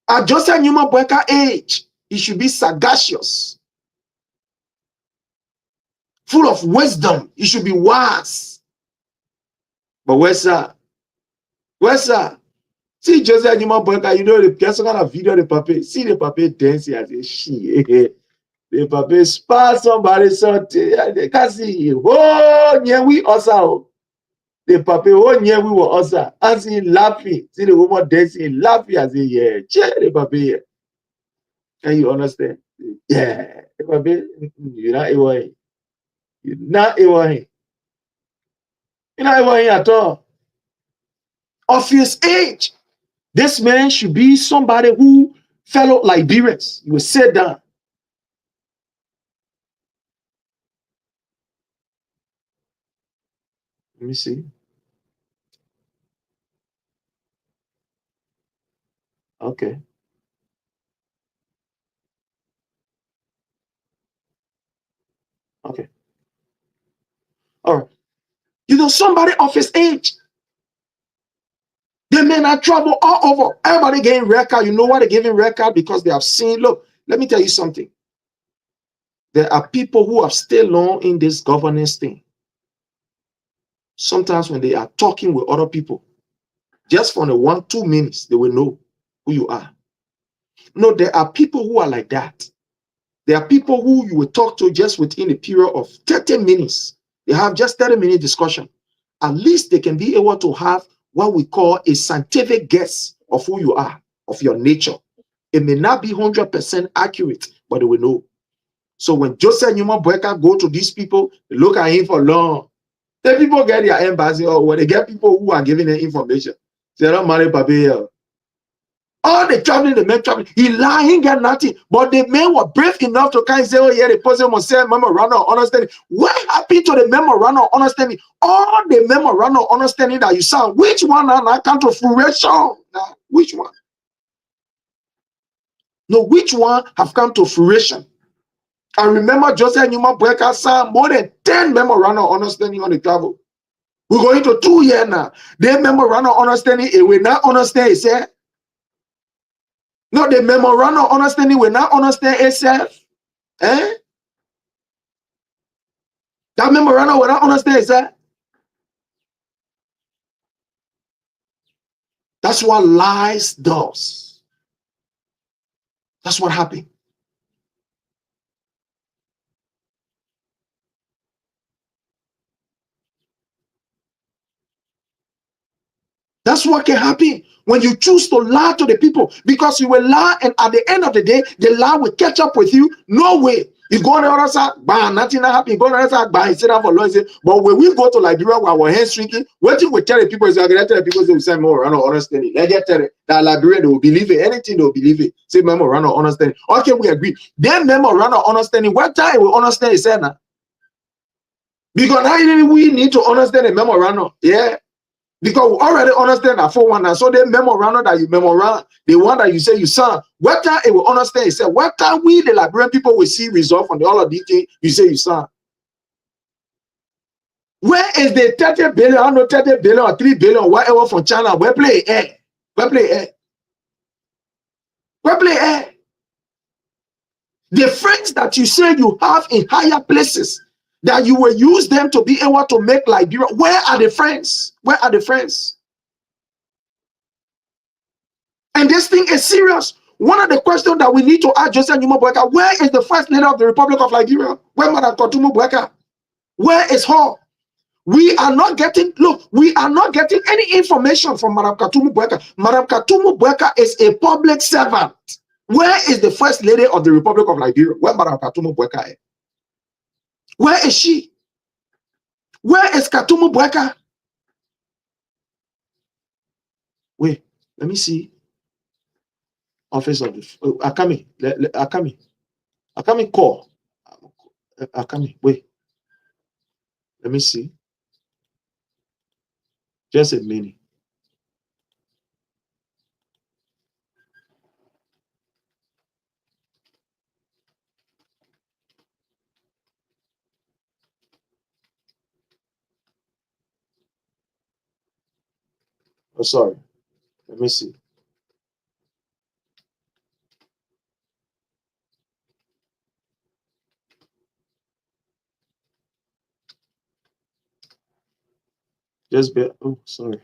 At Joseph Numa Boakai age, he should be sagacious, full of wisdom. He should be wise. But where's that? Where's that? See Joseph Numa Boakai, you know the person kind of video the papi. See the papi dancing as a she. The papi spot somebody something. They can see him. Oh, yeah, we also. The papi, oh, yeah, we were also. As he laughing. See the woman dancing, laughing as he, yeah. Check the papi. Can you understand? Yeah. The papi, you're not able. You're not able. You're not able at all. Of his age, this man should be somebody who fellow Liberians. You will sit down. Let me see. Okay. Okay. All right. You know, somebody of his age. They may not travel all over. Everybody getting record. You know why they're giving record? Because they have seen. Look, let me tell you something. There are people who have stayed long in this governance thing. Sometimes when they are talking with other people, just for the 1-2 minutes, they will know who you are. No, there are people who are like that. There are people who you will talk to just within a period of 30 minutes. They have just 30-minute discussion. At least they can be able to have what we call a scientific guess of who you are, of your nature. It may not be 100% accurate, but they will know. So when Joseph Newman Boyka go to these people, they look at him for long. The people get their embassy, or when they get people who are giving them information, they don't marry Babi. All the traveling, the men traveling, he lie, he get nothing. But the men were brave enough to kind of say, oh yeah, the person must say memorandum of understanding. What happened to the memorandum of understanding? All the memorandum of understanding that you saw, which one are not come to fruition? Now, which one? No, which one have come to fruition? I remember Joseph Newman Boyka signed more than 10 memorandum of understanding on the travel. We're going to 2 years now. The memorandum of understanding, it will not understand itself. No, the memorandum of understanding will not understand itself. Eh? That memorandum will not understand itself. That's what lies does. That's what happened. That's what can happen when you choose to lie to the people, because you will lie, and at the end of the day, the lie will catch up with you. No way. You go on the other side, bam, nothing happen. You go on the other side, bam, sit down for long. But when we go to Liberia, where our hands shrinking, what you will tell the people is, I tell the people, they will say more around understanding. Let get tell it that Liberia, they will believe it. Anything they will believe it. Say memorandum of understanding. Okay, we agree. Then memorandum of understanding. What time we understand is now? Because now we need to understand the memorandum. Yeah. Because we already understand that for one, and so the memorandum that you memorize, the one that you say you sign, what time it will understand itself, what time we, the Liberian people, will see result from all of these things you say you sign. Where is the 30 billion, I don't know, 30 billion or 3 billion, whatever from China? Where play air? Where play air? Where play air? The friends that you say you have in higher places, that you will use them to be able to make Liberia, where are the friends? Where are the friends? And this thing is serious. One of the questions that we need to ask Joseph Newman Boyka, where is the first leader of the Republic of Liberia? Where Madam Kotumu Boyka? Where is her? We are not getting, look, we are not getting any information from Madam Katumu Boyka. Madam Katumu Boyka is a public servant. Where is the first lady of the Republic of Liberia? Where Madam Katumu Boyka is? Where is she? Where is Katumu Boyka? Wait, let me see. Office of the Akami. Akami call. Akami, wait. Let me see. Just a minute. Oh, sorry. Let me see. Just be. Oh, sorry.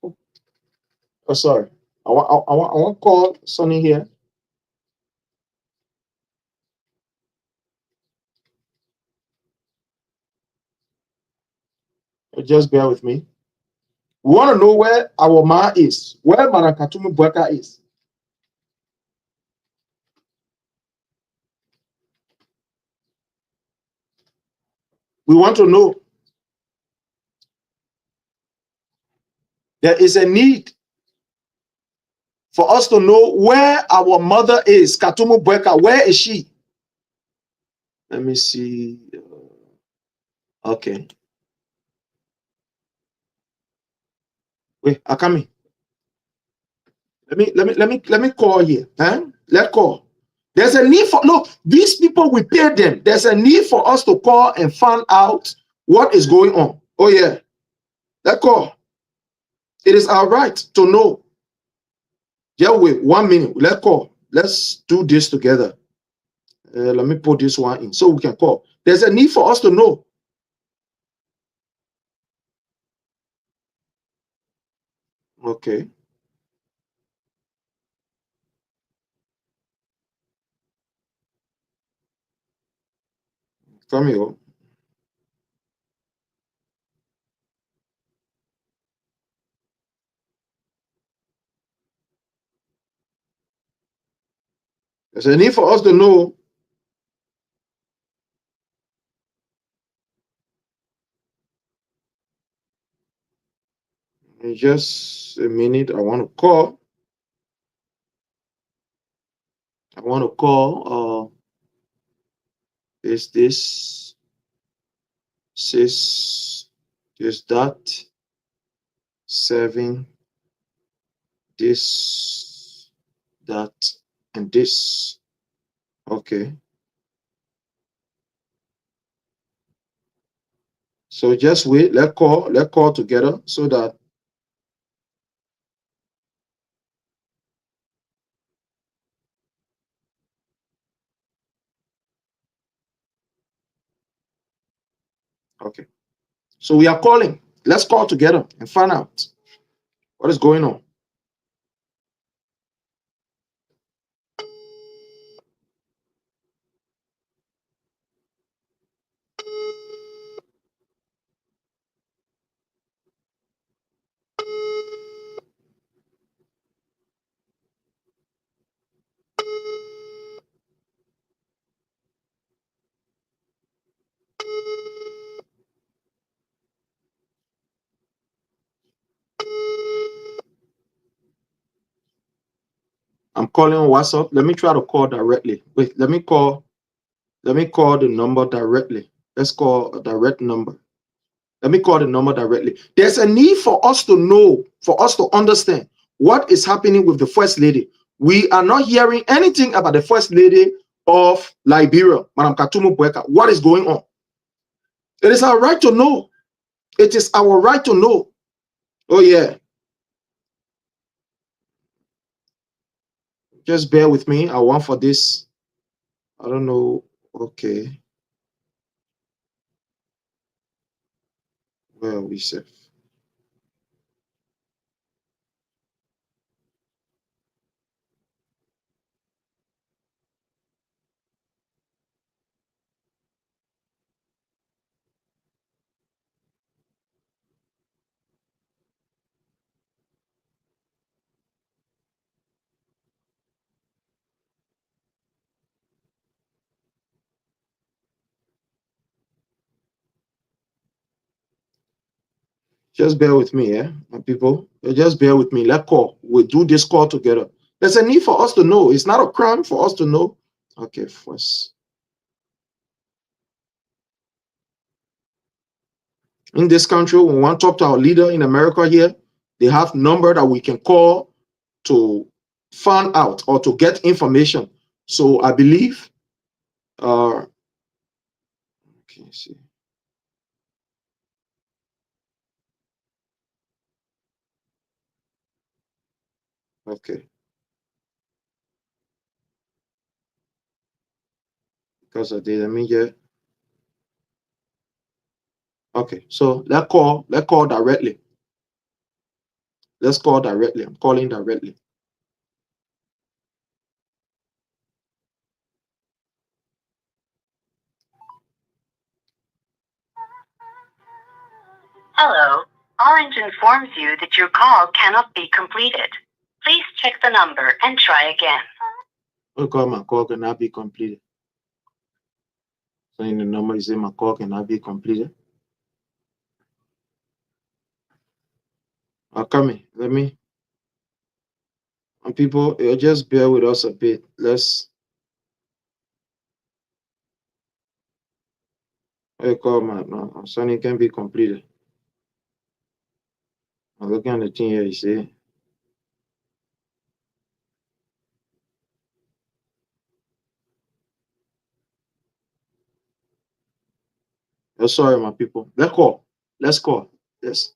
Oh, sorry. I want to call Sonny here. Just bear with me. We want to know where our ma is, where Marakatumu Bweka is. We want to know. There is a need for us to know where our mother is, Katumu Bweka. Where is she? Let me see. Okay. Wait, Akami. Let me call here. Huh? Let's call. There's a need for, look, these people, we pay them. There's a need for us to call and find out what is going on. Oh yeah. Let's call. It is our right to know. Yeah, wait 1 minute. Let's call. Let's do this together. Let me put this one in so we can call. There's a need for us to know. Okay. Come here. There's a need for us to know. In just a minute, I want to call. Is this, is that, 7, this, that, and this. Okay. So just wait. Let's call together so that. Okay. So we are calling. Let's call together and find out what is going on. I'm calling on WhatsApp. Let me try to call directly. Wait, let me call the number directly. Let's call a direct number. Let me call the number directly. There's a need for us to know, for us to understand what is happening with the First Lady. We are not hearing anything about the First Lady of Liberia, Madam Katumu Boakai. What is going on? It is our right to know. It is our right to know. Oh, yeah. Just bear with me. I want for this. I don't know. Okay. Where are we safe? Just bear with me, yeah, my people. Just bear with me. Let's call. We'll do this call together. There's a need for us to know. It's not a crime for us to know. Okay, first. In this country, when we want to talk to our leader in America here, they have number that we can call to find out or to get information. So I believe, okay, see. Okay. Because I did, let me get. Okay, so let's call directly. Let's call directly. I'm calling directly. Hello. Orange informs you that your call cannot be completed. Please check the number and try again. Okay, my call cannot be completed. So in the number is my call cannot be completed. Coming. Let me. And people, just bear with us a bit. Let's. I call my no, Sonny can be completed. I'm looking at the thing here. You see. Oh, sorry, my people. Let's call. Let's call. Yes.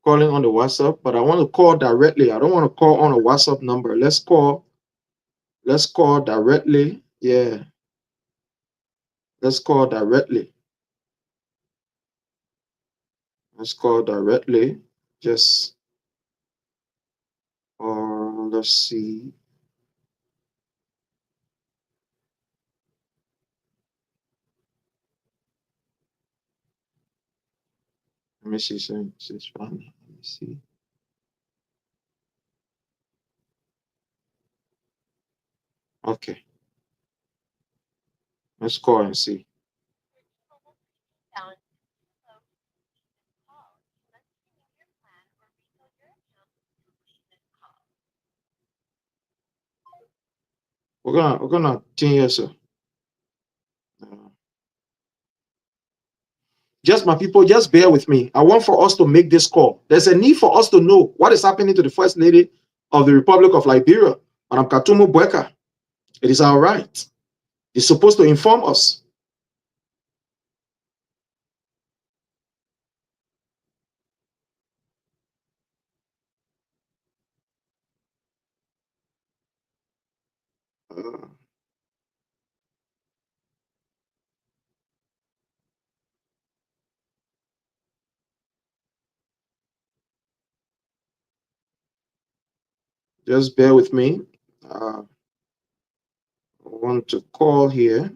Calling on the WhatsApp, but I want to call directly. I don't want to call on a WhatsApp number. Let's call. Let's call directly. Yeah. Let's call directly. Let's call directly. Just hold just see. Let me see. This one. Let me see. Okay. Let's call and see. We're gonna continue, sir. Just my people, just bear with me. I want for us to make this call. There's a need for us to know what is happening to the First Lady of the Republic of Liberia, Madam Katumu Boakai. It is our right. It's supposed to inform us. Uh, just bear with me. I want to call here.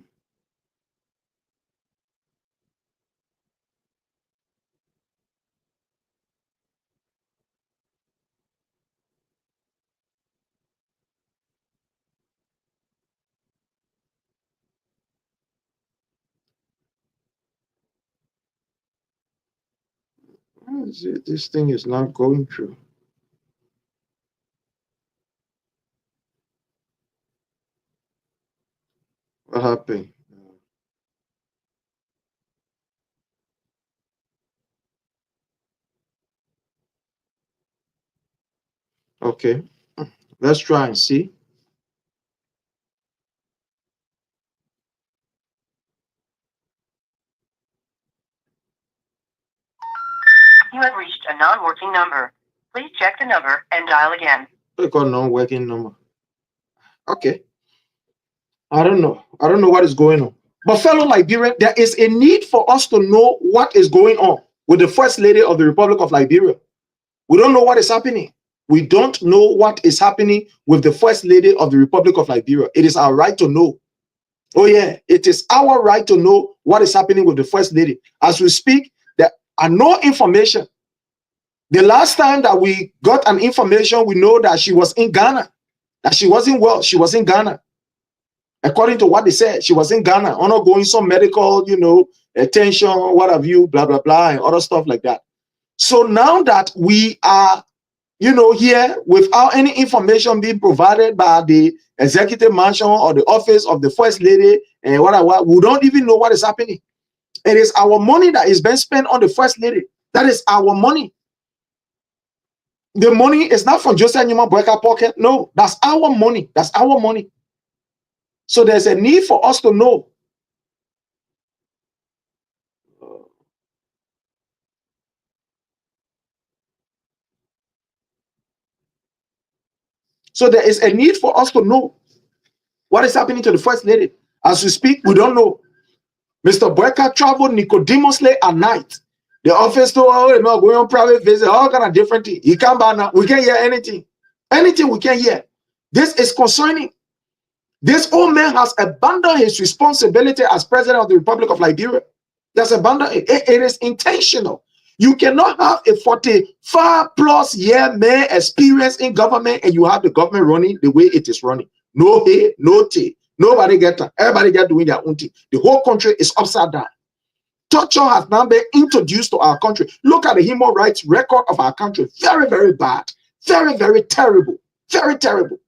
This thing is not going through. What happened? Okay, let's try and see. You have reached a non-working number. Please check the number and dial again. We got non-working number. Okay. I don't know. I don't know what is going on. But fellow Liberian, there is a need for us to know what is going on with the First Lady of the Republic of Liberia. We don't know what is happening. We don't know what is happening with the First Lady of the Republic of Liberia. It is our right to know. Oh yeah, it is our right to know what is happening with the First Lady. As we speak, there are no information. The last time that we got an information, we know that she was in Ghana, that she wasn't well. She was in Ghana. According to what they said, she was in Ghana, undergoing some medical, attention, what have you, blah, blah, blah, and other stuff like that. So now that we are, here without any information being provided by the executive mansion or the office of the First Lady and whatever, we don't even know what is happening. It is our money that is being spent on the First Lady. That is our money. The money is not from Joseph Newman Boakai pocket. No, that's our money. That's our money. So there's a need for us to know. So there is a need for us to know what is happening to the First Lady. As we speak, we don't know. Mr. Boakai traveled Nicodemously at night. The office told, oh, no, going on private visit, all kind of different things. He come back now. We can't hear anything. Anything we can't hear. This is concerning. This old man has abandoned his responsibility as president of the Republic of Liberia. That's abandoned. It is intentional. You cannot have a 45-plus-year man experience in government and you have the government running the way it is running. No hay, no tea. Nobody get that. Everybody get doing their own thing. The whole country is upside down. Torture has now been introduced to our country. Look at the human rights record of our country. Very, very bad. Very, very terrible. Very terrible.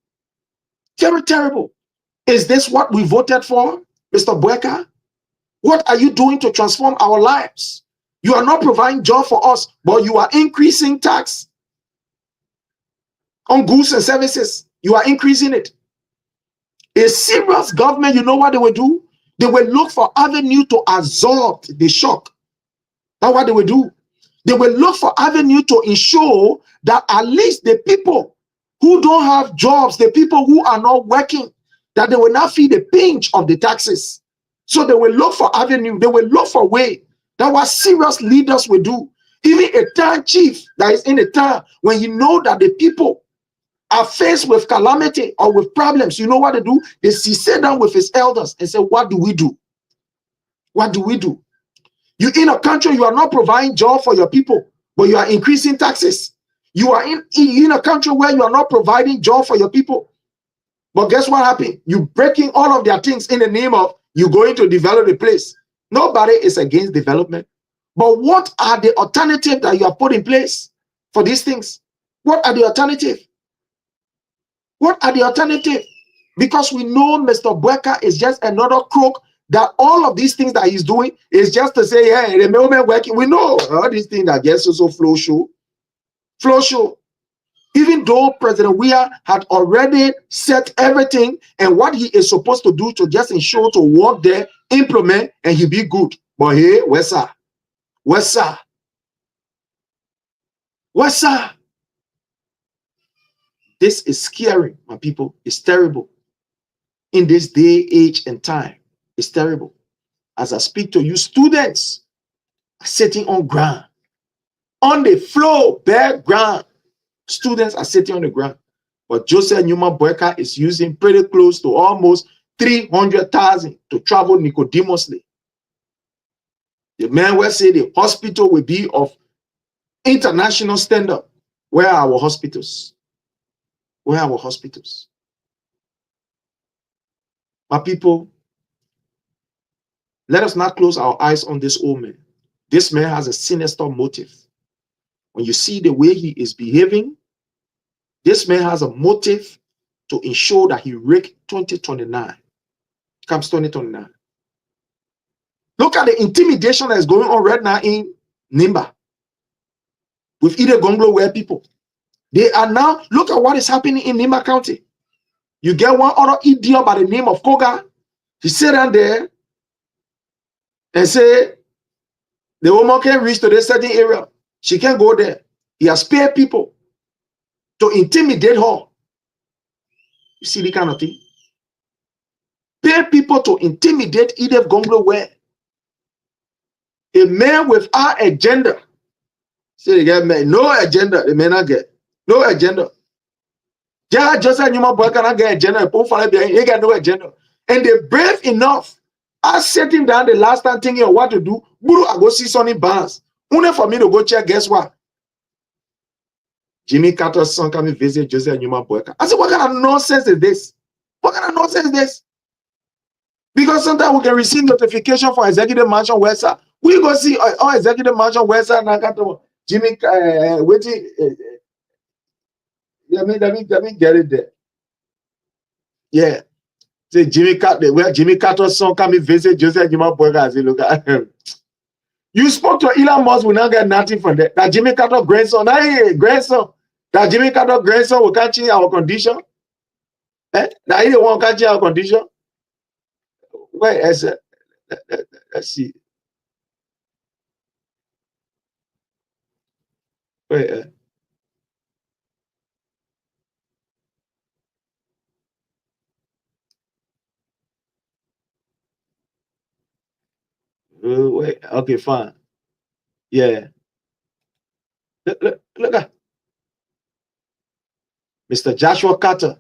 Very terrible. Is this what we voted for, Mr. Boakai? What are you doing to transform our lives? You are not providing job for us, but you are increasing tax on goods and services. You are increasing it. A serious government, you know what they will do? They will look for avenue to absorb the shock. That's what they will do. They will look for avenue to ensure that at least the people who don't have jobs, the people who are not working, that they will not feel the pinch of the taxes. So they will look for avenue. They will look for way. That's what serious leaders will do. Even a town chief that is in a town, when you know that the people are faced with calamity or with problems, you know what they do? They sit down with his elders and say, what do we do? What do we do? You in a country, you are not providing job for your people, but you are increasing taxes. You are in a country where you are not providing job for your people. But guess what happened? You breaking all of their things in the name of you going to develop the place. Nobody is against development. But what are the alternatives that you have put in place for these things? What are the alternatives? What are the alternatives? Because we know Mr. Boakai is just another crook, that all of these things that he's doing is just to say, hey, the moment working. We know all these things that gets also flow show. Flow show. Even though President Weah had already set everything and what he is supposed to do to just ensure to work there, implement, and he be good. But hey, where's that? Where's that? Where's that? This is scary, my people. It's terrible. In this day, age, and time, it's terrible. As I speak to you, students are sitting on ground, on the floor, bare ground. Students are sitting on the ground. But Joseph Newman Boakai is using pretty close to almost 300,000 to travel Nicodemously. The man will say the hospital will be of international standard. Where are our hospitals? Where are our hospitals? My people, let us not close our eyes on this old man. This man has a sinister motive. When you see the way he is behaving, this man has a motive to ensure that he wreck 2029. Comes 2029. Look at the intimidation that is going on right now in Nimba with Ide Gonglo where people. They are now, look at what is happening in Nimba County. You get one other idiot by the name of Koga. He sit down there and say, the woman can't reach to this certain area. She can't go there. He has paid people to intimidate her. You see the kind of thing? Pay people to intimidate Ide Gonglo where? A man without agenda. See, the guy, man, no agenda. The man not get. No agenda. Yeah, just a human boy cannot get agenda. He got no agenda. And they're brave enough. I set him down the last time thinking of what to do. Guru, I go see Sonny Barnes. Only for me to go check, guess what? Jimmy Carter's son come and visit Joseph Newman Boakai. I said, what kind of nonsense is this? What kind of nonsense is this? Because sometimes we can receive notification from Executive Mansion website. We go see our Executive Mansion website and Jimmy waiting. Let me get it there. Yeah. Say Jimmy Carter, where Jimmy Carter's son come and visit Joseph Newman Boakai. I say, look at him. You spoke to Elon Musk, will not get nothing from that. That Jimmy Carter grandson, that Jimmy Carter grandson will catch our condition. That he the one catching our condition. Where is it? Let's see. Wait. Wait. Okay, fine. Yeah. Look at Mr. Joshua Carter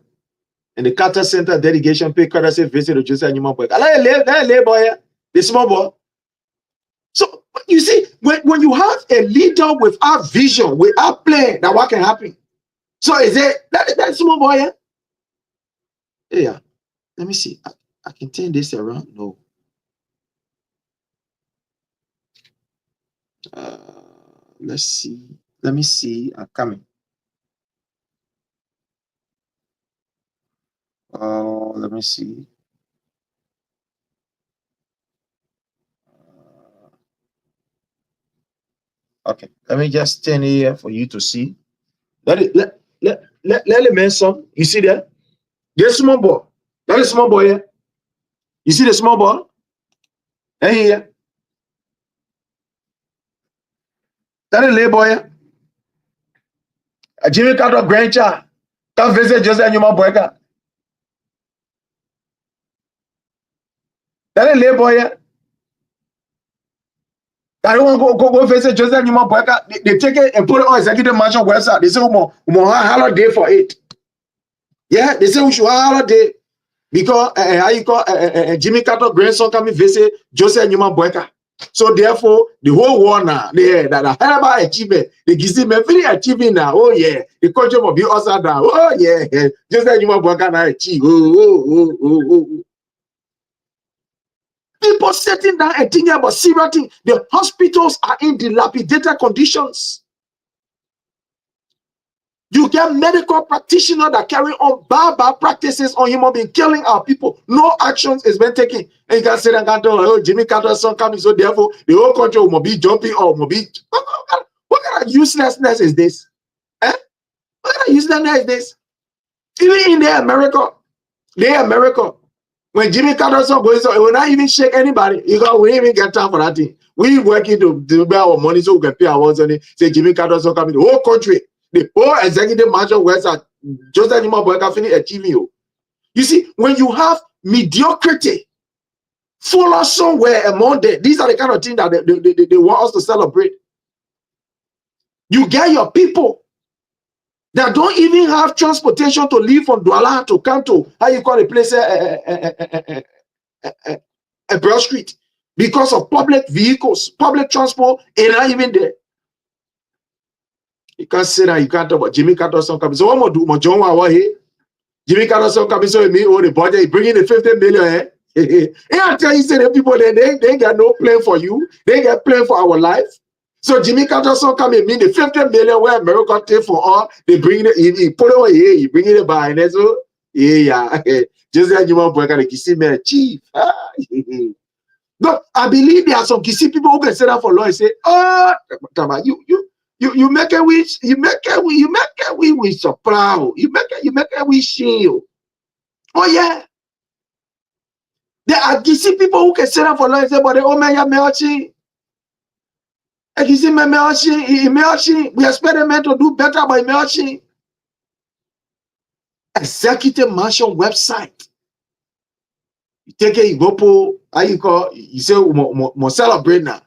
and the Carter Center delegation pay courtesy visit to Joseph Newman Boakai. Let lay boy here, the small boy. So you see, when you have a leader without vision, without plan, that what can happen? So is it that small boy here? Yeah. Let me see. I can turn this around. No. Let's see. Let me see. I'm coming. Let me see. Okay. Let me just turn here for you to see. Let it mention. You see that? There's small boy. That is small boy here. You see the small boy? And here. That is little boy here. A Jimmy Carter grandchild. Come visit Joseph Newman Boakai. That is little boy here. I don't want to go visit Joseph Newman Boakai. They take it and put it on Executive Mansion website. They say, we want a holiday for it. Yeah, they say we should have holiday because how you call Jimmy Carter grandson coming visit Joseph Newman Boakai. So therefore, the whole war now, that horrible achievement, the Gizim very achieving now. Oh yeah, the country will be also down. Oh yeah, Joseph Newman Boakai now achieve. Oh. People sitting down and thinking about serious things. The hospitals are in dilapidated conditions. You get medical practitioners that carry on bad practices on human being, killing our people. No actions is being taken. And you can say that oh, Jimmy Carter's son coming, so therefore the whole country will be jumping or will be. What kind of uselessness is this? Eh? What kind of uselessness is this? Even in America, when Jimmy Carter's son goes, it will not even shake anybody. We didn't even get time for that thing. We working to pay our money so we can pay our ones on it. Say Jimmy Carter's son coming, the whole country. The whole executive mansion where Joseph Nima Boakai finish achieving you. You see, when you have mediocrity, follow somewhere among them. These are the kind of things that they want us to celebrate. You get your people that don't even have transportation to leave from Douala to come to how you call the place a Broad Street because of public vehicles, public transport, and not even there. You can't say that you can't talk about Jimmy Carter son coming. So what more do more John Wawa here? Jimmy Carter son coming, so me oh the budget, bringing the 50 million. And I tell you, say the people there, they got no plan for you, they got plan for our life. So Jimmy Carter son coming, mean the 50 million where America take for all, they bring it, he put it over here, he bring it by and so yeah. Just like you want to the Kisi man, chief. But I believe there are some Kisi people who can sit down for law and say, oh, you make a wish, you make a wish so proud. You make a wish you. Oh yeah. There are Kisi people who can sit down for law and say, but oh man, you we expect the men to do better by Melchi. Executive Mansion website. You take it, you go for how you call you say more celebrate now.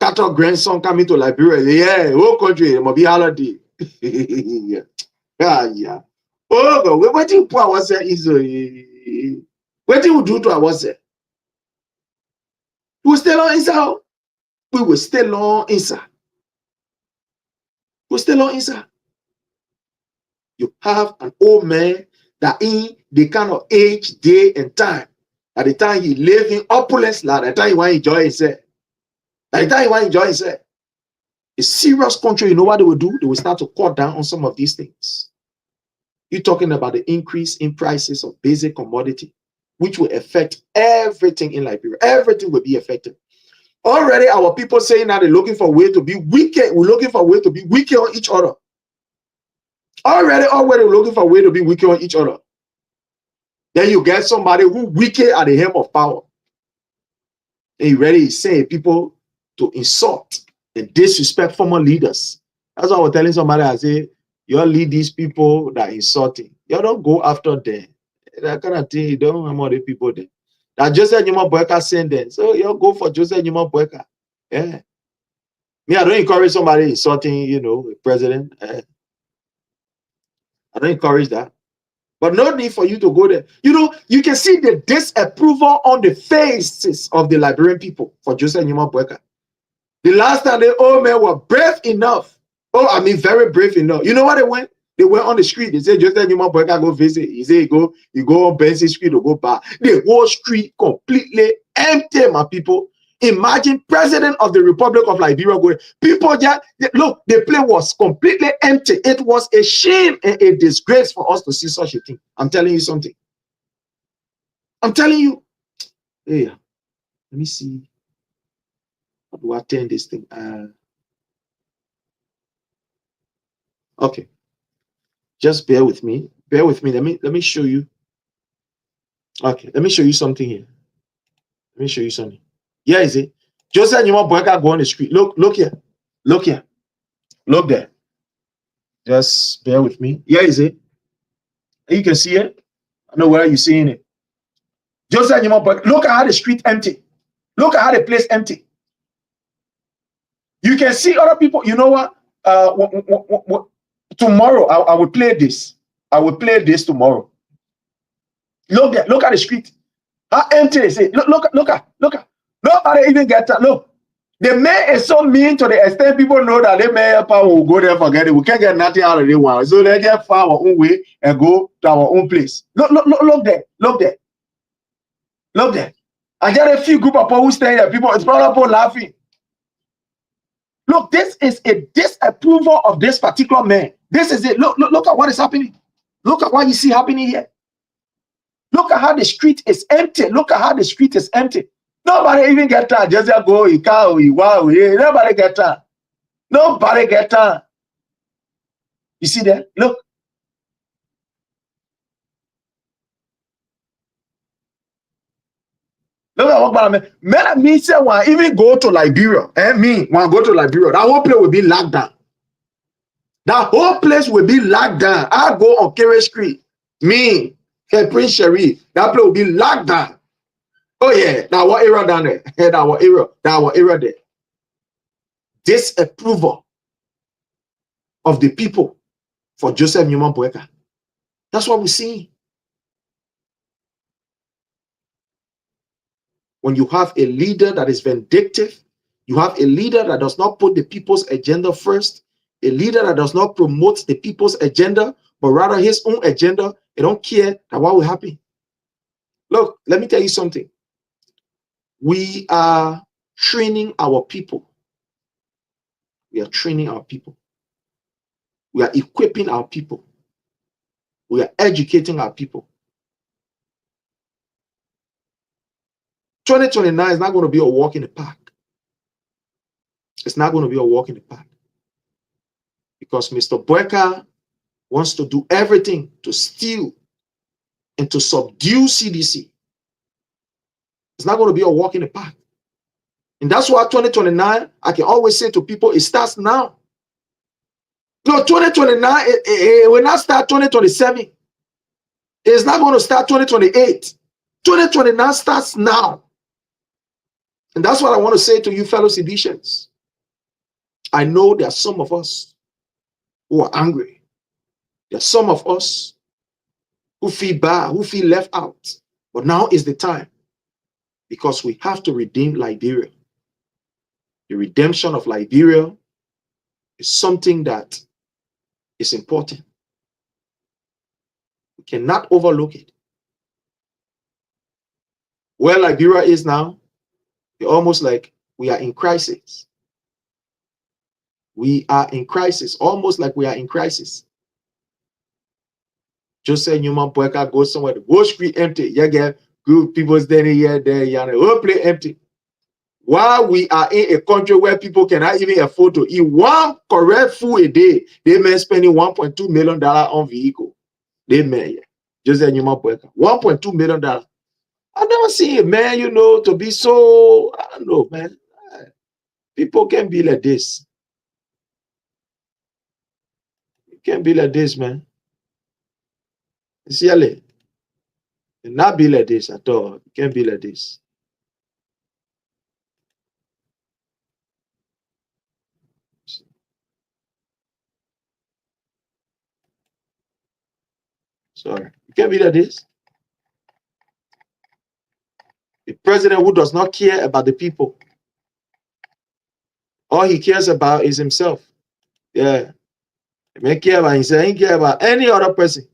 Carter grandson coming to Liberia. Yeah, whole country must be holiday. Yeah. Oh God, what do you put our say is what do you do to our say? We still on inside. We will still on inside. We still on inside. You have an old man that in the kind of age, day, and time. At the time he live in opulence, like at the time he want to enjoy himself. At the time he want to enjoy himself. A serious country, you know what they will do? They will start to cut down on some of these things. You're talking about the increase in prices of basic commodity, which will affect everything in Liberia. Everything will be affected. Already our people saying that they're looking for a way to be wicked. We're looking for a way to be wicked on each other. Already looking for a way to be wicked on each other. Then you get somebody who wicked at the helm of power. And he ready is saying people to insult and disrespect former leaders. That's why I was telling somebody, I say, you lead these people that insulting. You don't go after them. That kind of thing, you don't have more people there. That Joseph Newman Boakai send them. So you go for Joseph Newman Boakai. Yeah. Me, I don't encourage somebody insulting, you know, a president. I don't encourage that. But no need for you to go there. You know, you can see the disapproval on the faces of the Liberian people for Joseph Newman Boakai. The last time the old men were brave enough. Oh, I mean, very brave enough. You know what they went? They went on the street. They said, Joseph Newman Boakai go visit. He said, you go on Benson Street to go back. The whole street completely empty, my people. Imagine President of the Republic of Liberia going, people just, look, the place was completely empty. It was a shame and a disgrace for us to see such a thing. I'm telling you something. I'm telling you. Hey, let me see. How do I turn this thing? Okay. Just bear with me. Bear with me. Let me show you. Okay, let me show you something here. Let me show you something. Here is it. Joseph Newman Boakai go on the street. Look here. Look here. Look there. Just bear with me. Here is it. You can see it. I know where you're seeing it. Joseph Newman Boakai. Look at how the street empty. Look at how the place empty. You can see other people. You know what? Tomorrow I will play this. I will play this tomorrow. Look there, look at the street. How empty is it? Look at. Nobody even get that. Look. The mayor is so mean to the extent people know that the mayor power will go there and forget it. We can't get nothing out of the one. So they just find our own way and go to our own place. Look there. Look there. I just a few group of people who stay there. People, it's probably laughing. Look, this is a disapproval of this particular man. This is it. Look at what is happening. Look at what you see happening here. Look at how the street is empty. Look at how the street is empty. Nobody even get that. Just go, you can't, nobody get that. Nobody get that. You see that? Look. Look at what I mean. Me say one even go to Liberia. Me want go to Liberia. That whole place will be locked down. That whole place will be locked down. I go on Kerry Street. Me, Prince Sherry. That place will be locked down. Oh yeah, that was area down there. That was area there. Disapproval of the people for Joseph Newman Boakai. That's what we're seeing. When you have a leader that is vindictive, you have a leader that does not put the people's agenda first, a leader that does not promote the people's agenda, but rather his own agenda, they don't care that what will happen. Look, let me tell you something. We are training our people. We are training our people. We are equipping our people. We are educating our people. 2029 is not going to be a walk in the park. It's not going to be a walk in the park. Because Mr. Boakai wants to do everything to steal and to subdue CDC. It's not going to be a walk in the park. And that's why 2029, I can always say to people, it starts now. No, 2029, it will not start 2027. It's not going to start 2028. 2029 starts now. And that's what I want to say to you, fellow Seditians. I know there are some of us who are angry. There are some of us who feel bad, who feel left out. But now is the time, because we have to redeem Liberia. The redemption of Liberia is something that is important. We cannot overlook it. Where Liberia is now, it's almost like we are in crisis. We are in crisis, almost like we are in crisis. Joseph Newman Boakai goes somewhere, the whole street empty. You get good people standing here, there, the whole place empty. While we are in a country where people cannot even afford to eat one correct food a day, they may spending $1.2 million on vehicle. They may, Joseph Newman Boakai, $1.2 million. I've never seen a man, to be so, I don't know, man. People can be like this. It can't be like this, man. Sincerely. It not be like this at all. It can't be like this. Sorry. It can't be like this. A president who does not care about the people. All he cares about is himself. Yeah. He may care about himself. He care about any other person.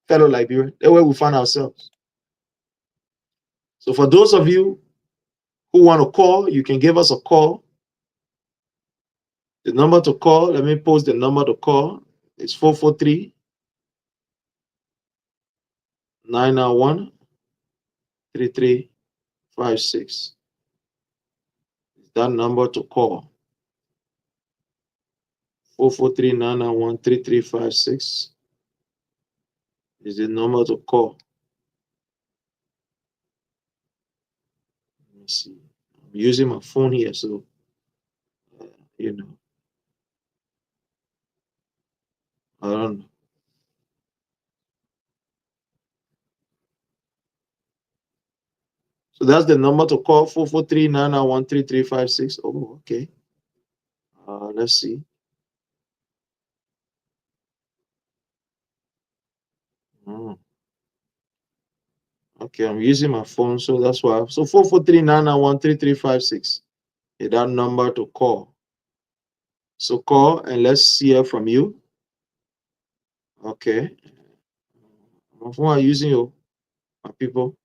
Fellow Liberian. That's where we find ourselves. So for those of you who want to call, you can give us a call. The number to call, let me post the number to call. It's 443-991-3356. It's that number to call. 443-991-3356 is the number to call. Let me see. I'm using my phone here, so I don't know. So that's the number to call, 443-991-3356. Oh, okay. Let's see. Mm. Okay, I'm using my phone, so that's why. So 443-991-3356 is that number to call. So call and let's hear from you. Okay. My phone are using you, my people.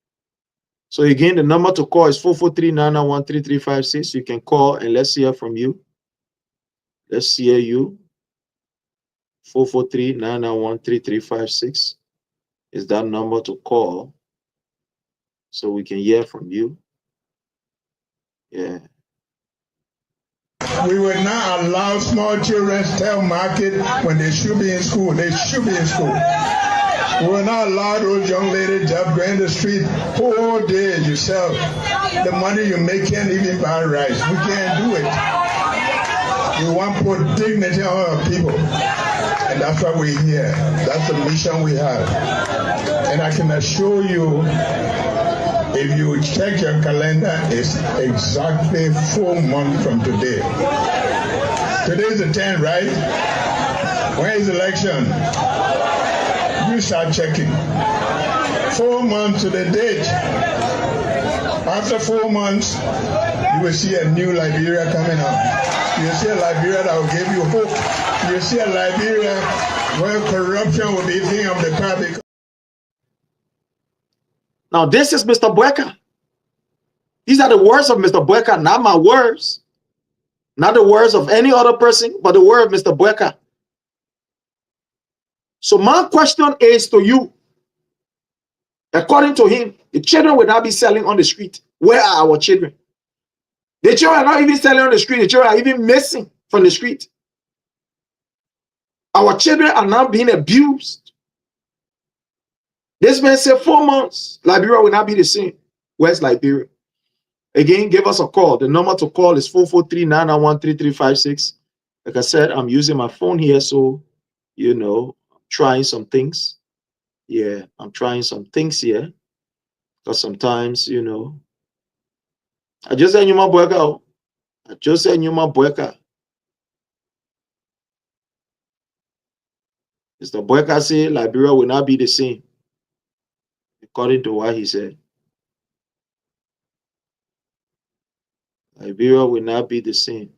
So again, the number to call is 443-991-3356. You can call and let's hear from you. Let's hear you. 443-991-3356 is that number to call so we can hear from you. Yeah. We will not allow small children to telemarket when they should be in school. They should be in school. We will not allow those young ladies to go in the street whole day yourself. The money you make can't even buy rice. We can't do it. We want to put dignity on our people. And that's why we're here. That's the mission we have. And I can assure you, if you check your calendar, it's exactly 4 months from today. Today is the 10th, right? When is the election? You start checking. 4 months to the date. After 4 months, you will see a new Liberia coming up. You'll see a Liberia that will give you hope. You'll see a Liberia where corruption will be thing of the public. Now, this is Mr. Boakai. These are the words of Mr. Boakai, not my words. Not the words of any other person, but the word of Mr. Boakai. So my question is to you. According to him, the children will not be selling on the street. Where are our children? The children are not even selling on the street. The children are even missing from the street. Our children are now being abused. This man said 4 months, Liberia will not be the same. Where's Liberia? Again, give us a call. The number to call is 443-991-3356. Like I said, I'm using my phone here, so, you know, I'm trying some things. Yeah, I'm trying some things here. Because sometimes, you know, I just said, my Boakai. I just said, my Boakai. Mr. Boakai said, Liberia will not be the same. According to what he said. Liberia will not be the same.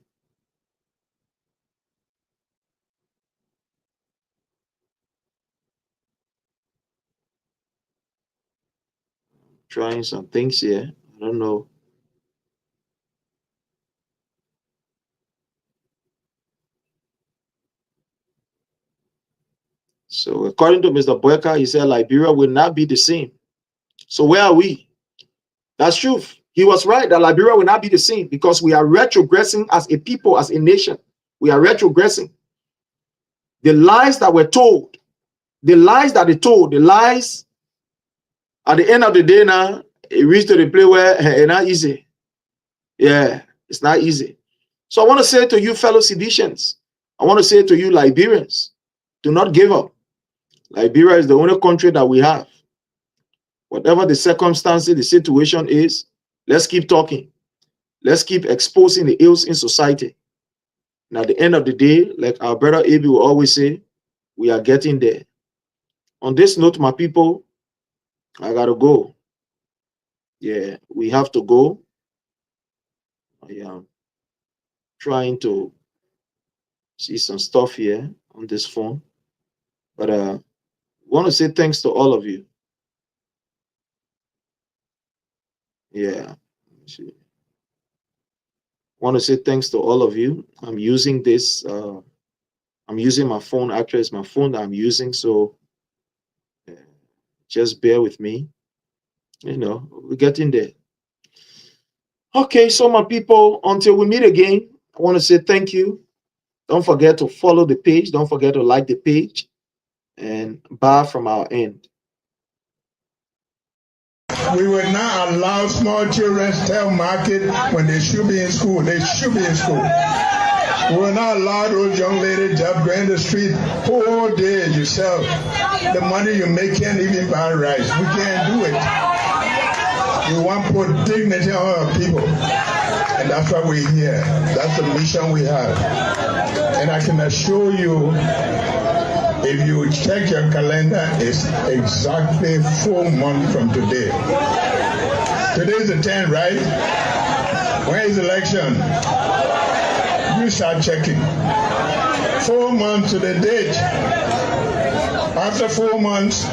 Trying some things here. I don't know. So according to Mr. Boakai, he said Liberia will not be the same. So where are we? That's truth. He was right that Liberia will not be the same because we are retrogressing as a people, as a nation. We are retrogressing. The lies that were told, the lies that they told, the lies at the end of the day now, it reached to the place where it's not easy. Yeah, it's not easy. So I want to say to you, fellow Ceditians, I want to say to you, Liberians, do not give up. Liberia is the only country that we have. Whatever the circumstances, the situation is, let's keep talking. Let's keep exposing the ills in society. And at the end of the day, like our brother Abi will always say, we are getting there. On this note, my people, I gotta go. Yeah, we have to go. I am trying to see some stuff here on this phone. But I want to say thanks to all of you. Yeah. Want to say thanks to all of you. I'm using this. I'm using my phone. Actually, it's my phone that I'm using. So just bear with me. You know, we're getting there. Okay, so my people, until we meet again, I want to say thank you. Don't forget to follow the page. Don't forget to like the page. And bye from our end. We will not allow small children to telemarket when they should be in school. They should be in school. We will not allow those young ladies to go in the street whole day yourself. The money you make can't even buy rice. We can't do it. We want to put dignity on our people. And that's why we're here. That's the mission we have. And I can assure you, If you check your calendar, it's exactly 4 months from today. Today's the 10th, right? When is election? You start checking. 4 months to the date. After 4 months,